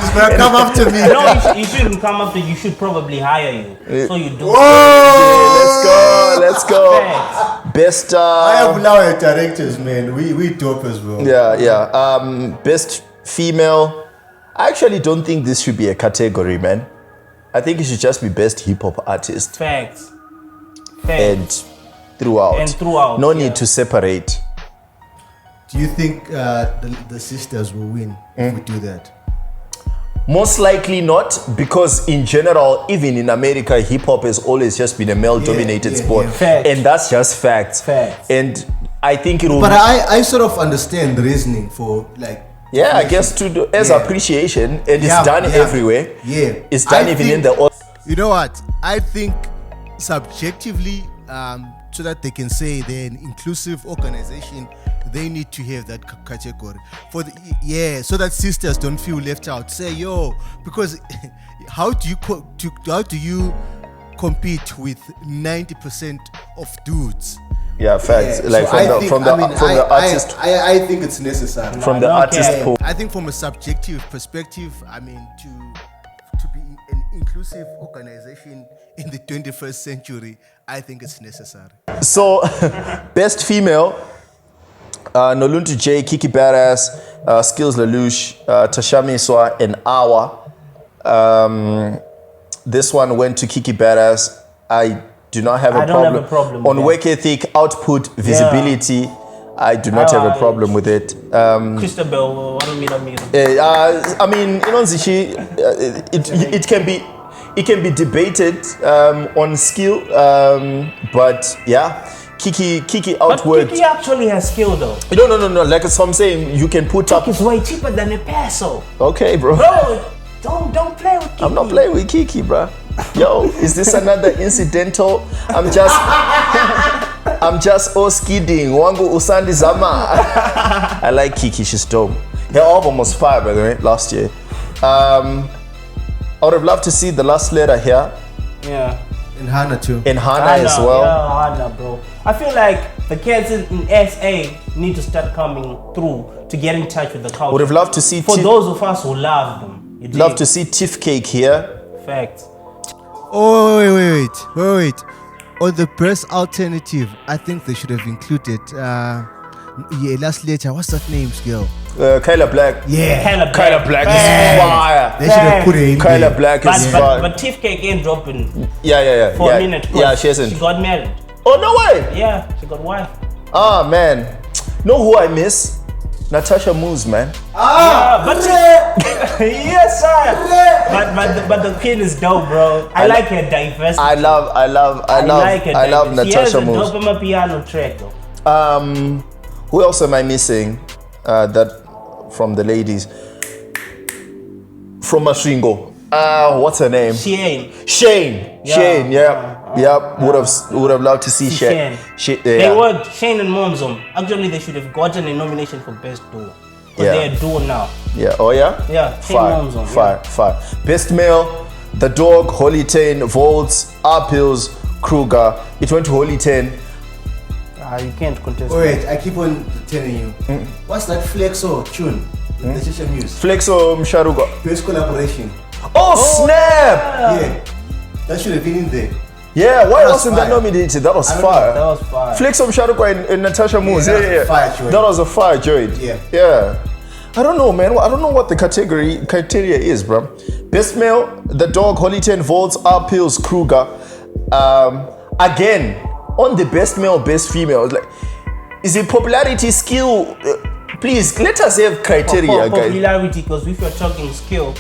Speaker 3: he's gonna come after me.
Speaker 2: No, you shouldn't come after. You should probably hire you. So you do.
Speaker 1: Whoa! Let's go.
Speaker 2: Facts.
Speaker 1: Best.
Speaker 3: I have Bulawayo directors, man. We dope as well.
Speaker 1: Yeah. Best female. I actually don't think this should be a category, man. I think it should just be best hip hop artist.
Speaker 2: Facts.
Speaker 1: And throughout. No need to separate.
Speaker 3: Do you think the sisters will win if we do that?
Speaker 1: Most likely not, because in general, even in America, hip hop has always just been a male-dominated sport, and that's just facts. And I think it will.
Speaker 3: But I sort of understand the reasoning for like.
Speaker 1: Yeah, I guess as appreciation, and it's done everywhere.
Speaker 3: Yeah,
Speaker 1: it's done in the.
Speaker 3: You know what? I think subjectively, so that they can say they're an inclusive organization, they need to have that category so that sisters don't feel left out. Say because how do you compete with 90% of dudes?
Speaker 1: Yeah, facts. Like
Speaker 3: so
Speaker 1: from the artist.
Speaker 3: I think it's necessary.
Speaker 1: From the artist pool.
Speaker 3: I think from a subjective perspective, I mean to be an inclusive organization in the 21st century, I think it's necessary.
Speaker 1: So, best female, Noluntu J, Kiki Badass, Skills Lelouch, Tashami Swa, and Awa. This one went to Kiki Badass. I do not have a problem. On work ethic, output, visibility, I do not have a problem with it.
Speaker 2: Christabel, what do you mean?
Speaker 1: I mean, you know, it can be debated on skill, but yeah, Kiki outworked.
Speaker 2: But Kiki actually has skill though.
Speaker 1: No. Like as I'm saying, you can put up.
Speaker 2: Kiki's way cheaper than a peso.
Speaker 1: Okay, bro.
Speaker 2: Bro, don't play with Kiki.
Speaker 1: I'm not playing with Kiki, bro. Yo, is this another incidental? I'm just skidding. Wangu Usandi Zama. I like Kiki, she's dope. Her album was fire, by the way, last year. I would have loved to see the last letter here.
Speaker 2: Yeah.
Speaker 3: In Hana too.
Speaker 1: In Hana as well.
Speaker 2: Yeah, Hana, bro. I feel like the kids in SA need to start coming through to get in touch with the culture.
Speaker 1: Would have loved to see.
Speaker 2: For those of us who love them.
Speaker 1: Love to see Tiff Cake here.
Speaker 2: Facts.
Speaker 3: Oh, wait. On the best alternative, I think they should have included, last letter, what's that name, girl?
Speaker 1: Kyla Black.
Speaker 3: Yeah.
Speaker 1: Kyla Black is fire.
Speaker 3: They should have put it in
Speaker 1: Kyla
Speaker 3: there.
Speaker 1: Black is fire.
Speaker 2: But Tiff Cake ain't dropping.
Speaker 1: Yeah.
Speaker 2: For a minute.
Speaker 1: Yeah, she hasn't.
Speaker 2: She got married.
Speaker 1: Oh, no way.
Speaker 2: Yeah, she got wife.
Speaker 1: Ah, man. Know who I miss? Natasha Moose, man.
Speaker 2: Yeah, but yes, sir. But the queen is dope, bro. I like her diversity.
Speaker 1: I love Natasha Moose.
Speaker 2: She has a dope piano track, though.
Speaker 1: Who else am I missing? That from the ladies. From Masringo. What's her name?
Speaker 2: Shane.
Speaker 1: Would have loved to see Shane.
Speaker 2: They were Shane and Monzom. Actually, they should have gotten a nomination for best duo. Because they're a duo now.
Speaker 1: Yeah. Oh yeah.
Speaker 2: Yeah. Shane Monzom.
Speaker 1: Fire. Best male, The Dog, Holy 10, Volts, Arpils, Kruger. It went to Holy 10.
Speaker 2: You can't contest.
Speaker 3: Wait, I keep on telling you. What's that Flexo tune? The Natasha Muse.
Speaker 1: Flexo Msharuga.
Speaker 3: Best collaboration.
Speaker 1: Oh snap!
Speaker 3: Yeah. That should have been in there.
Speaker 1: Yeah, why wasn't that nominated? That was fire.
Speaker 2: That was fire.
Speaker 1: Flex of Sharuka and Natasha Moose.
Speaker 3: Yeah.
Speaker 1: That was a fire joint. Yeah. I don't know, man. I don't know what the criteria is, bro. Best male, The Dog, Holy 10 Volts, Arpils, Kruger. Again, on the best male, best female, like, is it popularity, skill? Please, let us have criteria, guys.
Speaker 2: Popularity, because if you're talking skill,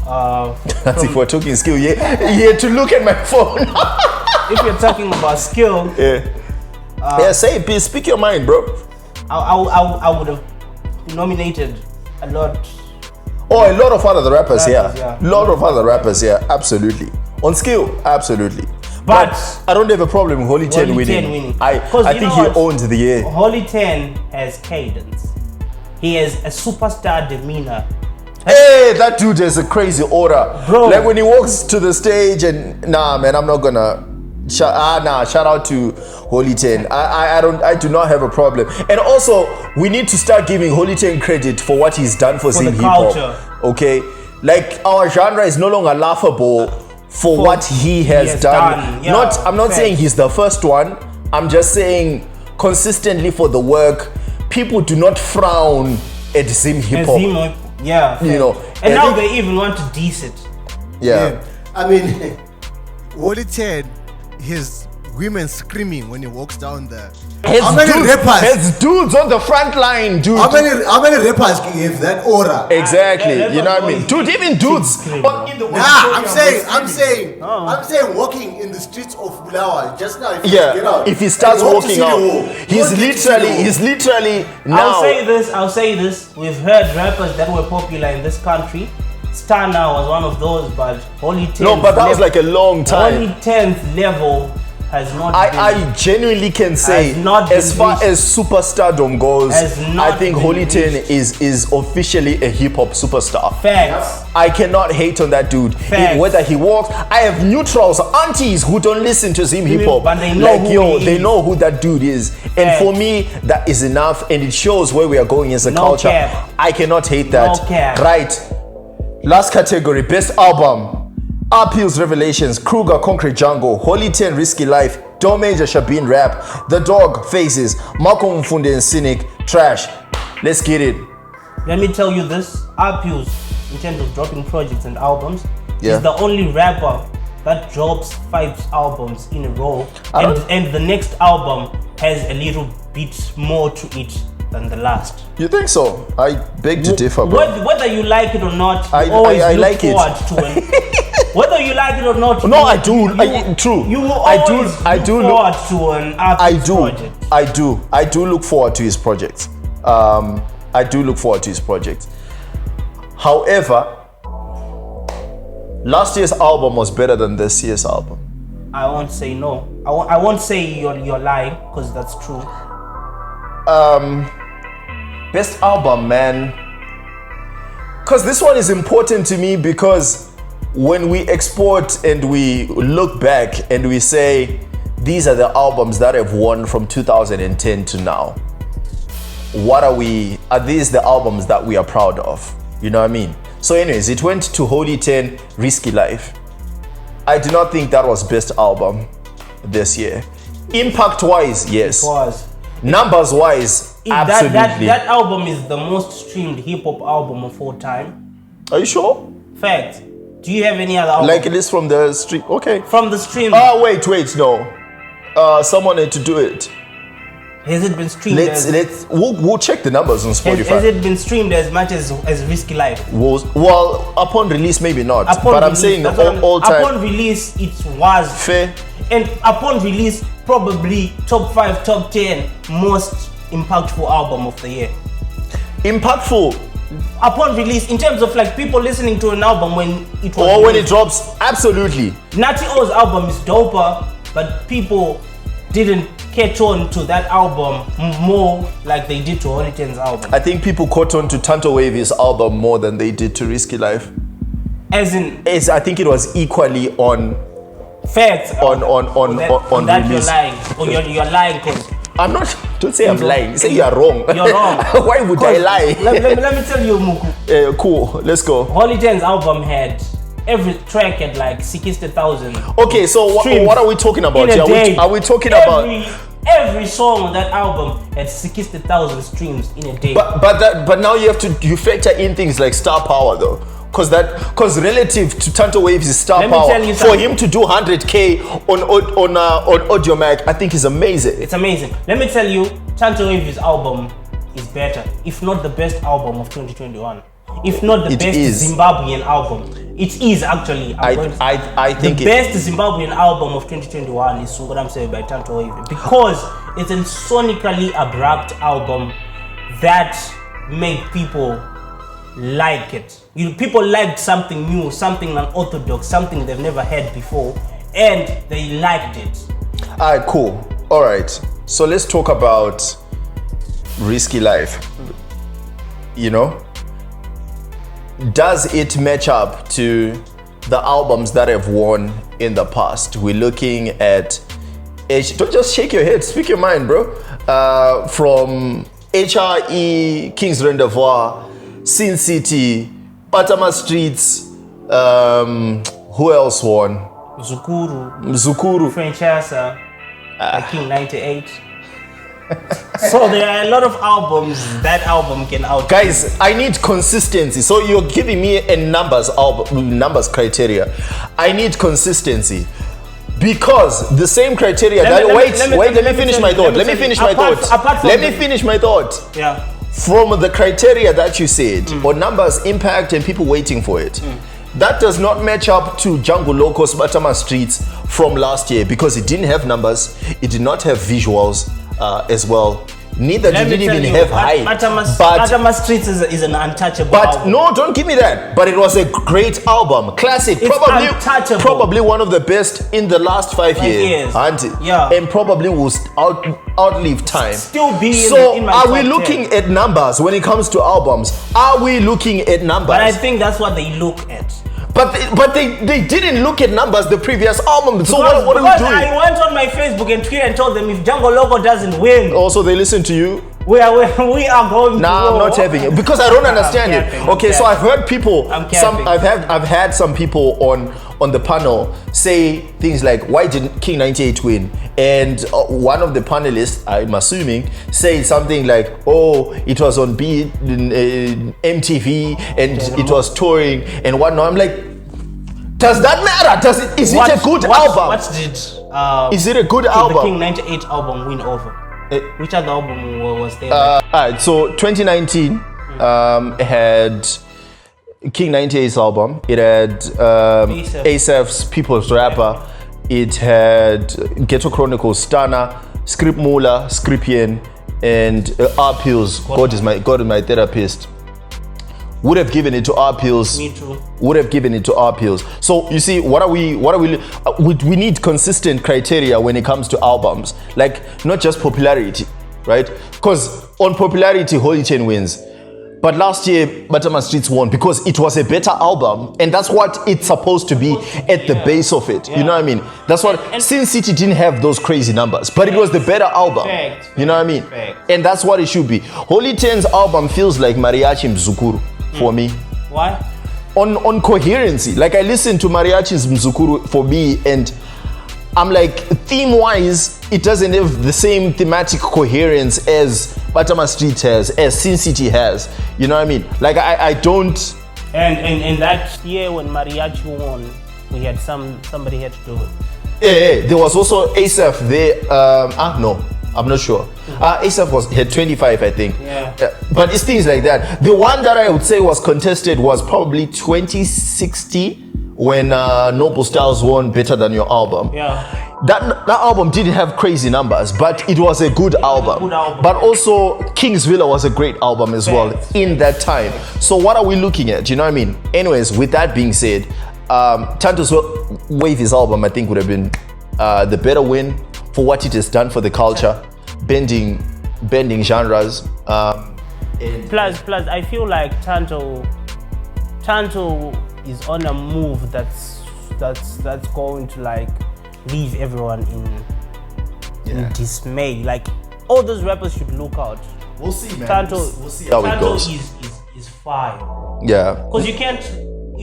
Speaker 1: as if we're talking skill, yeah, to look at my phone.
Speaker 2: If you're talking about skill,
Speaker 1: say it, please, speak your mind, bro.
Speaker 2: I would have nominated a lot.
Speaker 1: Oh, a lot of other rappers, yeah. Lot of other rappers, yeah, absolutely. On skill, absolutely.
Speaker 2: But
Speaker 1: I don't have a problem with Holy 10 winning. I think he owns the year.
Speaker 2: Holy 10 has cadence. He has a superstar demeanor.
Speaker 1: Hey, that dude has a crazy aura.
Speaker 2: Bro.
Speaker 1: Like when he walks to the stage and nah, man, I'm not gonna. Shout out to Holy 10. I do not have a problem. And also, we need to start giving Holy 10 credit for what he's done for Zim Hip Hop. Okay, like our genre is no longer laughable for what he has done.
Speaker 2: Yeah,
Speaker 1: I'm not saying he's the first one. I'm just saying consistently for the work, people do not frown at Zim Hip Hop.
Speaker 2: Yeah,
Speaker 1: you know,
Speaker 2: and now they even want to diss it.
Speaker 1: Yeah.
Speaker 3: I mean, Holy 10, his women screaming when he walks down there. How many rappers?
Speaker 1: There's dudes on the front line, dude.
Speaker 3: How many rappers can give that aura?
Speaker 1: Exactly. You know what I mean? Dude, even dudes.
Speaker 3: I'm saying walking in the streets of Bulawayo just now.
Speaker 1: If he starts walking out, he's literally now.
Speaker 2: I'll say this. We've heard rappers that were popular in this country. Star now was one of those, but Holy 10.
Speaker 1: No, but that was like a long time.
Speaker 2: Holy 10th level has not.
Speaker 1: I genuinely can say, as far as superstardom goes, I think Holy 10 is officially a hip hop superstar.
Speaker 2: Facts.
Speaker 1: I cannot hate on that dude. Whether he walks, I have neutrals, aunties who don't listen to Zim Hip Hop.
Speaker 2: But they know
Speaker 1: they know who that dude is. And for me, that is enough, and it shows where we are going as a culture.
Speaker 2: Cap.
Speaker 1: I cannot hate that.
Speaker 2: No cap.
Speaker 1: Right. Last category, best album. Appeals Revelations, Kruger Concrete Jungle, Holy 10 Risky Life, Dom Major Shabin Rap, The Dog Phases, Malcolm Mfunde and Cynic, Trash. Let's get it.
Speaker 2: Let me tell you this, Appeals, in terms of dropping projects and albums,
Speaker 1: Yeah.
Speaker 2: is the only rapper that drops 5 albums in a row, and the next album has a little bit more to it than the last.
Speaker 1: You think so? I beg to differ, bro.
Speaker 2: Whether you like it or not, you
Speaker 1: I
Speaker 2: always look
Speaker 1: like
Speaker 2: forward
Speaker 1: it.
Speaker 2: to it. Whether you like it or not,
Speaker 1: No, I do. True.
Speaker 2: You will
Speaker 1: I
Speaker 2: always
Speaker 1: do
Speaker 2: look forward to an artist project.
Speaker 1: I do look forward to his project. I do look forward to his project. However, last year's album was better than this year's album.
Speaker 2: I won't say no. I won't say you're lying, because that's true.
Speaker 1: Best album, man. Because this one is important to me, because when we export and we look back and we say these are the albums that have won from 2010 to now, are these the albums that we are proud of? You know what I mean? So anyways, it went to Holy 10 Risky Life. I do not think that was best album this year. Impact wise, yes.
Speaker 2: It was.
Speaker 1: Numbers wise, absolutely.
Speaker 2: That album is the most streamed hip hop album of all time.
Speaker 1: Are you sure?
Speaker 2: Fact. Do you have any other album?
Speaker 1: Like it is from the stream. Okay.
Speaker 2: From the stream.
Speaker 1: Oh, wait, no. Someone had to do it.
Speaker 2: Has it been streamed?
Speaker 1: We'll check the numbers on Spotify.
Speaker 2: Has it been streamed as much as Risky Life?
Speaker 1: Well, upon release, maybe not. I'm saying all time.
Speaker 2: Upon release, it was
Speaker 1: fair.
Speaker 2: And upon release, probably top 5, top 10 most impactful album of the year.
Speaker 1: Impactful.
Speaker 2: Upon release, in terms of like people listening to an album when it was.
Speaker 1: Or when it drops, absolutely.
Speaker 2: Natty O's album is doper, but people didn't catch on to that album more like they did to Holy 10's album.
Speaker 1: I think people caught on to Tanto Wavy's album more than they did to Risky Life.
Speaker 2: As in,
Speaker 1: I think it was equally on.
Speaker 2: Facts.
Speaker 1: On
Speaker 2: that
Speaker 1: release.
Speaker 2: You're lying, or you're lying because.
Speaker 1: I'm not. Don't say I'm lying. Say you are wrong.
Speaker 2: You're wrong.
Speaker 1: Why would I lie?
Speaker 2: let me tell you, Muku.
Speaker 1: Cool. Let's go.
Speaker 2: Holy 10's album had every track had like 60,000.
Speaker 1: Okay, so what are we talking about here? Are we talking about
Speaker 2: every song on that album had 60,000 streams in a day?
Speaker 1: But now you factor in things like star power though. Because relative to Tanto Waves' star power, for him to do 100K on Audio Mac, I think is amazing.
Speaker 2: It's amazing. Let me tell you, Tanto Waves' album is better, if not the best album of 2021. If not the best Zimbabwean album. It is actually.
Speaker 1: I think
Speaker 2: the best Zimbabwean album of 2021 is what I'm saying by Tanto Wave, because it's a sonically abrupt album that made people like it. People liked something new, something unorthodox, something they've never heard before, and they liked it.
Speaker 1: All right, cool. All right, so let's talk about Risky Life. You know, does it match up to the albums that have won in the past? We're looking at don't just shake your head, speak your mind, bro. From HRE, King's Rendezvous, Sin City, Patama Streets, who else won? Zukuru,
Speaker 2: Francesa, King 98. So there are a lot of albums that album can out.
Speaker 1: Guys, I need consistency. So you're giving me a numbers criteria. I need consistency. Because the same criteria let me finish my thought. Let me finish my thought.
Speaker 2: Yeah.
Speaker 1: From the criteria that you said, or numbers, impact, and people waiting for it, that does not match up to Django Loco's Batama Streets from last year because it didn't have numbers, it did not have visuals as well. Neither did it even have hype.
Speaker 2: Batama Streets is an untouchable album.
Speaker 1: No, don't give me that. But it was a great album. Classic.
Speaker 2: It's
Speaker 1: probably one of the best in the last 5 years. And probably will outlive time.
Speaker 2: Still be in my
Speaker 1: are
Speaker 2: top
Speaker 1: we looking
Speaker 2: 10.
Speaker 1: at numbers when it comes to albums? Are we looking at numbers?
Speaker 2: But I think that's what they look at.
Speaker 1: But they didn't look at numbers the previous album. So what are we doing?
Speaker 2: I went on my Facebook and Twitter and told them if Django Loco doesn't win,
Speaker 1: also they listen to you.
Speaker 2: we are going.
Speaker 1: Nah, I'm not having it because I don't understand it. Okay, so I've heard people. I've had some people on the panel say things like, "Why didn't King 98 win?" And one of the panelists, I'm assuming, said something like, "Oh, it was on MTV and it was touring and whatnot." I'm like, does that matter? Is it a good album? Is it a good album?
Speaker 2: The King 98 album win over? Which other album was there?
Speaker 1: Alright, so 2019 had King 98's album. It had ASAP's People's Rapper. It had Ghetto Chronicles, Stana, Script Mula, Scripian, and R-Pills. God is my therapist. Would have given it to R-Pills.
Speaker 2: Me too.
Speaker 1: Would have given it to R-Pills. So you see, we need consistent criteria when it comes to albums, like not just popularity, right? Because on popularity, Holy Chain wins. But last year, Batama Streets won because it was a better album, and that's what it's supposed to be at the base of it. You know what I mean? That's what Sin City didn't have those crazy numbers, but it was the better album. You know what I mean? And that's what it should be. Holy Chain's album feels like Mariachi Mzukuru for me.
Speaker 2: Why?
Speaker 1: On coherency. Like I listen to Mariachi's Mzukuru for me, and I'm like, theme-wise, it doesn't have the same thematic coherence as Batama Street has, as Sin City has. You know what I mean? Like I don't.
Speaker 2: And that year when Mariachi won, we had somebody had to do it.
Speaker 1: Yeah, there was also ASAP there. No, I'm not sure. ASAP had 25, I think. But it's things like that. The one that I would say was contested was probably 2016 when Noble Styles won Better Than Your Album. That album didn't have crazy numbers, but it was a good album. But also King's Villa was a great album as well in that time. So what are we looking at? You know what I mean? Anyways, with that being said, Tanto's Wavy's album I think would have been the better win for what it has done for the culture, bending genres.
Speaker 2: Plus, I feel like Tanto is on a move that's going to like leave everyone in dismay. Like all those rappers should look out.
Speaker 1: We'll see, man.
Speaker 2: Tanto,
Speaker 1: we'll see how it goes.
Speaker 2: Is fire.
Speaker 1: Yeah.
Speaker 2: Because you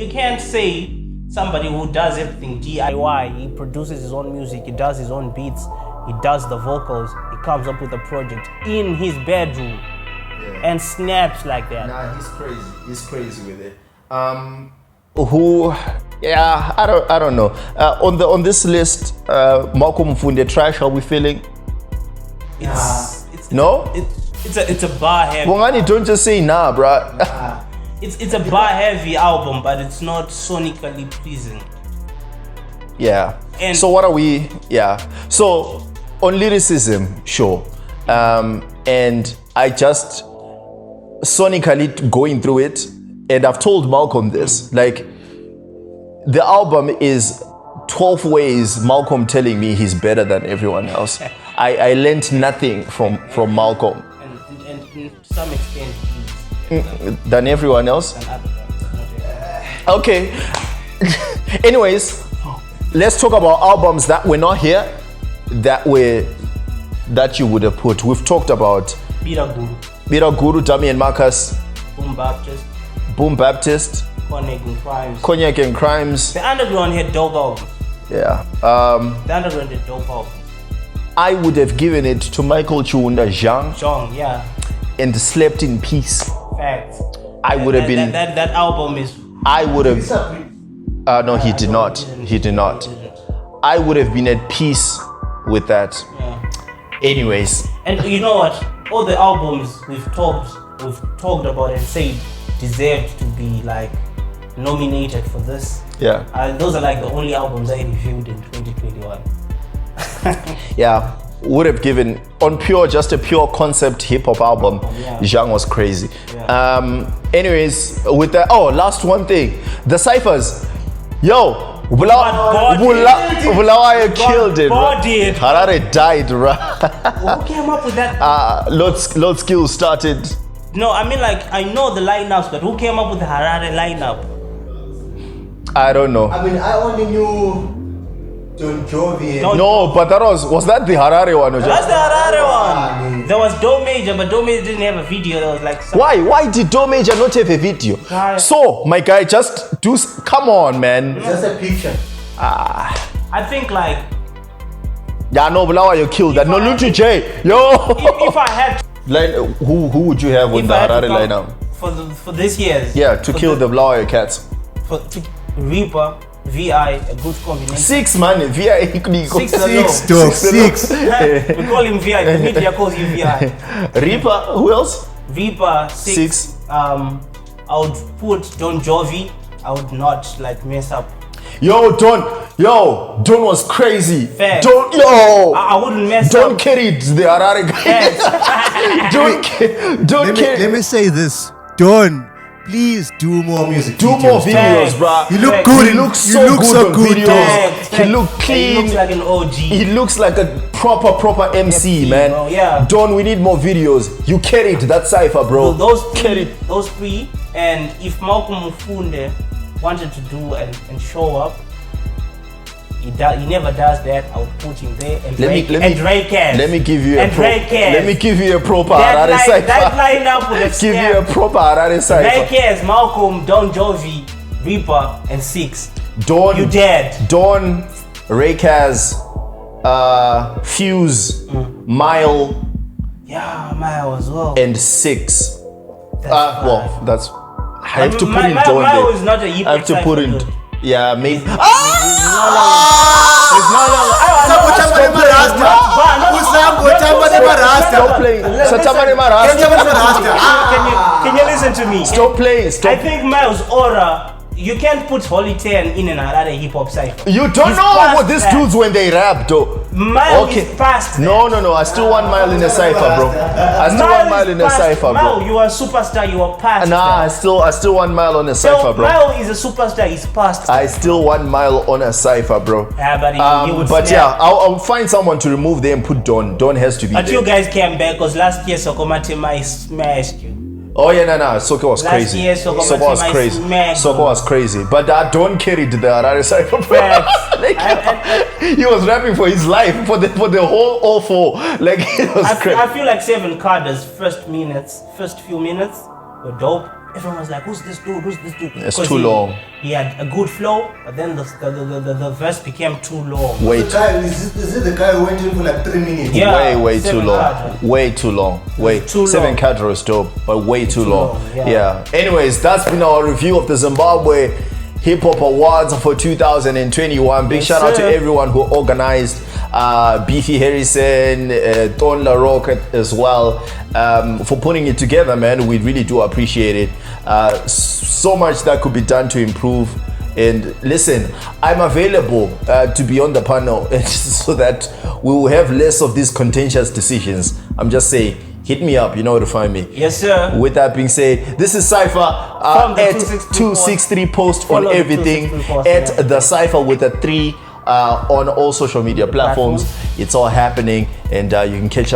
Speaker 2: can't say somebody who does everything DIY. He produces his own music. He does his own beats. He does the vocals. He comes up with a project in his bedroom and snaps like that.
Speaker 1: Nah, he's crazy. He's crazy with it. I don't know. On this list, Malcolm Mfunde Trash, how we feeling?
Speaker 2: It's a bar heavy.
Speaker 1: Wangani, don't just say nah, bruh.
Speaker 2: It's a bar heavy album, but it's not sonically pleasing.
Speaker 1: Yeah.
Speaker 2: And
Speaker 1: so what are we? Yeah. So on lyricism, sure. And I just sonically going through it, and I've told Malcolm this, like the album is 12 ways Malcolm telling me he's better than everyone else. I learned nothing from Malcolm.
Speaker 2: And to some extent,
Speaker 1: Than everyone else?
Speaker 2: and other guys.
Speaker 1: Okay. Anyways, let's talk about albums that were not here, that you would have put. We've talked about
Speaker 2: Bira Guru,
Speaker 1: Bira Guru, Dummy and Marcus,
Speaker 2: Boom Baptist,
Speaker 1: Boom Baptist,
Speaker 2: Connect and Crimes.
Speaker 1: Cognac and Crimes.
Speaker 2: The Underground had dope albums.
Speaker 1: Yeah.
Speaker 2: The Underground had dope albums.
Speaker 1: I would have given it to Michael Chiunda Zhang
Speaker 2: John, yeah.
Speaker 1: and Slept in Peace.
Speaker 2: Facts.
Speaker 1: I would have been.
Speaker 2: That album is.
Speaker 1: I would have. No, he did not. He did not. I would have been at peace with that.
Speaker 2: Yeah.
Speaker 1: Anyways,
Speaker 2: And you know what? All the albums we've talked about and said deserved to be like nominated for this.
Speaker 1: yeah,
Speaker 2: Those are like the only albums I reviewed in 2021.
Speaker 1: yeah. Would have given on just a pure concept hip hop album.
Speaker 2: Yeah.
Speaker 1: Zhang was crazy.
Speaker 2: Yeah.
Speaker 1: Anyways, with that. Oh, last one thing. The ciphers. Yo. Bulawayo killed it.
Speaker 2: Bodied.
Speaker 1: Harare died.
Speaker 2: Who came up with that?
Speaker 1: Lord Skill started.
Speaker 2: No, I mean like I know the lineups, but who came up with the Harare lineup?
Speaker 1: I don't know.
Speaker 3: I mean, I only knew Don Jovi.
Speaker 1: No, but was that the Harare one? Or
Speaker 2: That's
Speaker 1: just,
Speaker 2: the Harare one. There was Do Major, but Do Major didn't have a video. There was like some,
Speaker 1: why did Do Major not have a video? So my guy, just come on, man.
Speaker 3: Just a picture.
Speaker 2: I think like
Speaker 1: Yeah, no, Bulawayo killed that. No,
Speaker 2: I-
Speaker 1: Lutu J. Yo.
Speaker 2: if I had
Speaker 1: Who would you have with
Speaker 2: if
Speaker 1: the
Speaker 2: I had to
Speaker 1: Harare
Speaker 2: come
Speaker 1: lineup?
Speaker 2: for this year's
Speaker 1: Yeah, to kill the Bulawayo cats.
Speaker 2: to Reaper, VI, a good combination.
Speaker 1: 6 man, VI.
Speaker 2: Six
Speaker 3: Dog, six.
Speaker 2: We call him VI. The media calls him VI.
Speaker 1: Reaper, who else?
Speaker 2: Reaper
Speaker 1: Six.
Speaker 2: 6. I would put Don Jovi. I would not like mess up.
Speaker 1: Yo, Don was crazy.
Speaker 2: Facts. I wouldn't mess
Speaker 1: Don
Speaker 2: up.
Speaker 1: carried the Harare guy. Don't carry.
Speaker 3: Let me say this. Don, please do more music.
Speaker 1: Do more
Speaker 3: videos.
Speaker 1: videos, bruh.
Speaker 3: You look
Speaker 2: Facts.
Speaker 3: good.
Speaker 1: He looks
Speaker 3: You
Speaker 1: so
Speaker 3: look
Speaker 1: good
Speaker 3: so
Speaker 1: on
Speaker 3: good,
Speaker 1: videos.
Speaker 2: Facts,
Speaker 1: He look
Speaker 2: facts.
Speaker 1: clean.
Speaker 2: He looks like an OG.
Speaker 1: He looks like a proper MC, man.
Speaker 2: bro, yeah.
Speaker 1: Don, we need more videos. You carried that cipher, bro.
Speaker 2: Those
Speaker 1: carried.
Speaker 2: three, and if Malcolm Mufunde wanted to do and show up, he never does that. I would put him there and
Speaker 1: Let me give you a proper Harare
Speaker 2: that
Speaker 1: cipher.
Speaker 2: lineup would have
Speaker 1: Give you a proper Harare cipher.
Speaker 2: Raycaz, Malcolm, Don Jovi, Reaper, and 6.
Speaker 1: Don,
Speaker 2: You dead.
Speaker 1: Don, Raycaz, Fuse, Mile,
Speaker 2: Yeah, Mile as well.
Speaker 1: and 6.
Speaker 2: That's
Speaker 1: That's. I have to put in
Speaker 2: Mile
Speaker 1: Don there.
Speaker 2: is not a hip
Speaker 1: I have to
Speaker 2: hop
Speaker 1: put in.
Speaker 2: cipher, dude.
Speaker 1: Yeah, maybe.
Speaker 2: It's no longer.
Speaker 1: Stop playing.
Speaker 2: Can you listen to me?
Speaker 1: Stop playing.
Speaker 2: I
Speaker 1: Stop.
Speaker 2: think Miles' aura. You can't put Holy 10 in an Harare hip hop cipher.
Speaker 1: You don't
Speaker 2: He's
Speaker 1: know
Speaker 2: past
Speaker 1: what these
Speaker 2: that.
Speaker 1: dudes when they rap, though.
Speaker 2: Mile is past that.
Speaker 1: No. I still want Mile in a cipher, bro. I still want Mile in a cipher,
Speaker 2: Mile,
Speaker 1: bro.
Speaker 2: you are a superstar. You are past
Speaker 1: Nah, I
Speaker 2: that.
Speaker 1: still want Mile on a
Speaker 2: So
Speaker 1: cipher, bro.
Speaker 2: Mile is a superstar. He's past that.
Speaker 1: I still want Mile on a cipher, bro.
Speaker 2: Yeah, but he would
Speaker 1: But
Speaker 2: snap.
Speaker 1: yeah, I'll find someone to remove there and put Don. Don has to be
Speaker 2: But
Speaker 1: there.
Speaker 2: you guys came back because last year Sokomatima smashed you.
Speaker 1: Oh yeah, no. Soko was
Speaker 2: Last
Speaker 1: crazy.
Speaker 2: year, Soko
Speaker 1: Soko was
Speaker 2: Matima
Speaker 1: crazy.
Speaker 2: smacked
Speaker 1: Soko
Speaker 2: him.
Speaker 1: was crazy. But Don carried the Harare cipher.
Speaker 2: Facts.
Speaker 1: Like, he was rapping for his life for the whole all 4. Like it was crazy.
Speaker 2: I feel like Seven Carter's first few minutes were dope. Everyone was like, "Who's this dude? Who's this dude?"
Speaker 1: It's
Speaker 2: 'Cause
Speaker 1: too long.
Speaker 2: He had a good flow, but then the verse became too long.
Speaker 1: Wait.
Speaker 3: Is it the guy who went in for like 3 minutes?
Speaker 2: Yeah,
Speaker 1: way too
Speaker 2: Seven
Speaker 1: long.
Speaker 2: Carter.
Speaker 1: Way too long.
Speaker 2: Too
Speaker 1: 7
Speaker 2: long.
Speaker 1: Cadre is dope, but way too long.
Speaker 2: long, yeah.
Speaker 1: Anyways, that's been our review of the Zimbabwe Hip Hop Awards for 2021. Big
Speaker 2: Yes,
Speaker 1: shout out to
Speaker 2: sir.
Speaker 1: everyone who organized. Beefy Harrison, Don La Roque as well, for putting it together, man. We really do appreciate it. So much that could be done to improve. And listen, I'm available to be on the panel so that we will have less of these contentious decisions. I'm just saying, hit me up, you know where to find me.
Speaker 2: Yes, sir.
Speaker 1: With that being said, this is Cypher
Speaker 2: From the
Speaker 1: at
Speaker 2: 263
Speaker 1: 263 post on
Speaker 2: Follow the
Speaker 1: everything,
Speaker 2: 263 post,
Speaker 1: at
Speaker 2: yeah.
Speaker 1: the Cypher with a 3 on all social media platforms. It's all happening, and you can check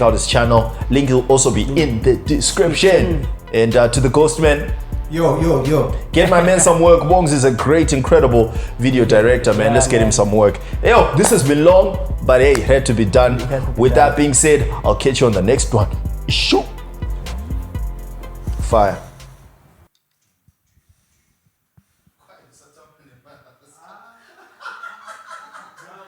Speaker 1: out his channel. Link will also be in the description. And to the Ghostman,
Speaker 3: Yo.
Speaker 1: get my man some work. Pogues is a great, incredible video director, man. Let's get him some work. Yo, this has been long, but hey, it had to be done. With that being said, I'll catch you on the next one. Shoot. Fire.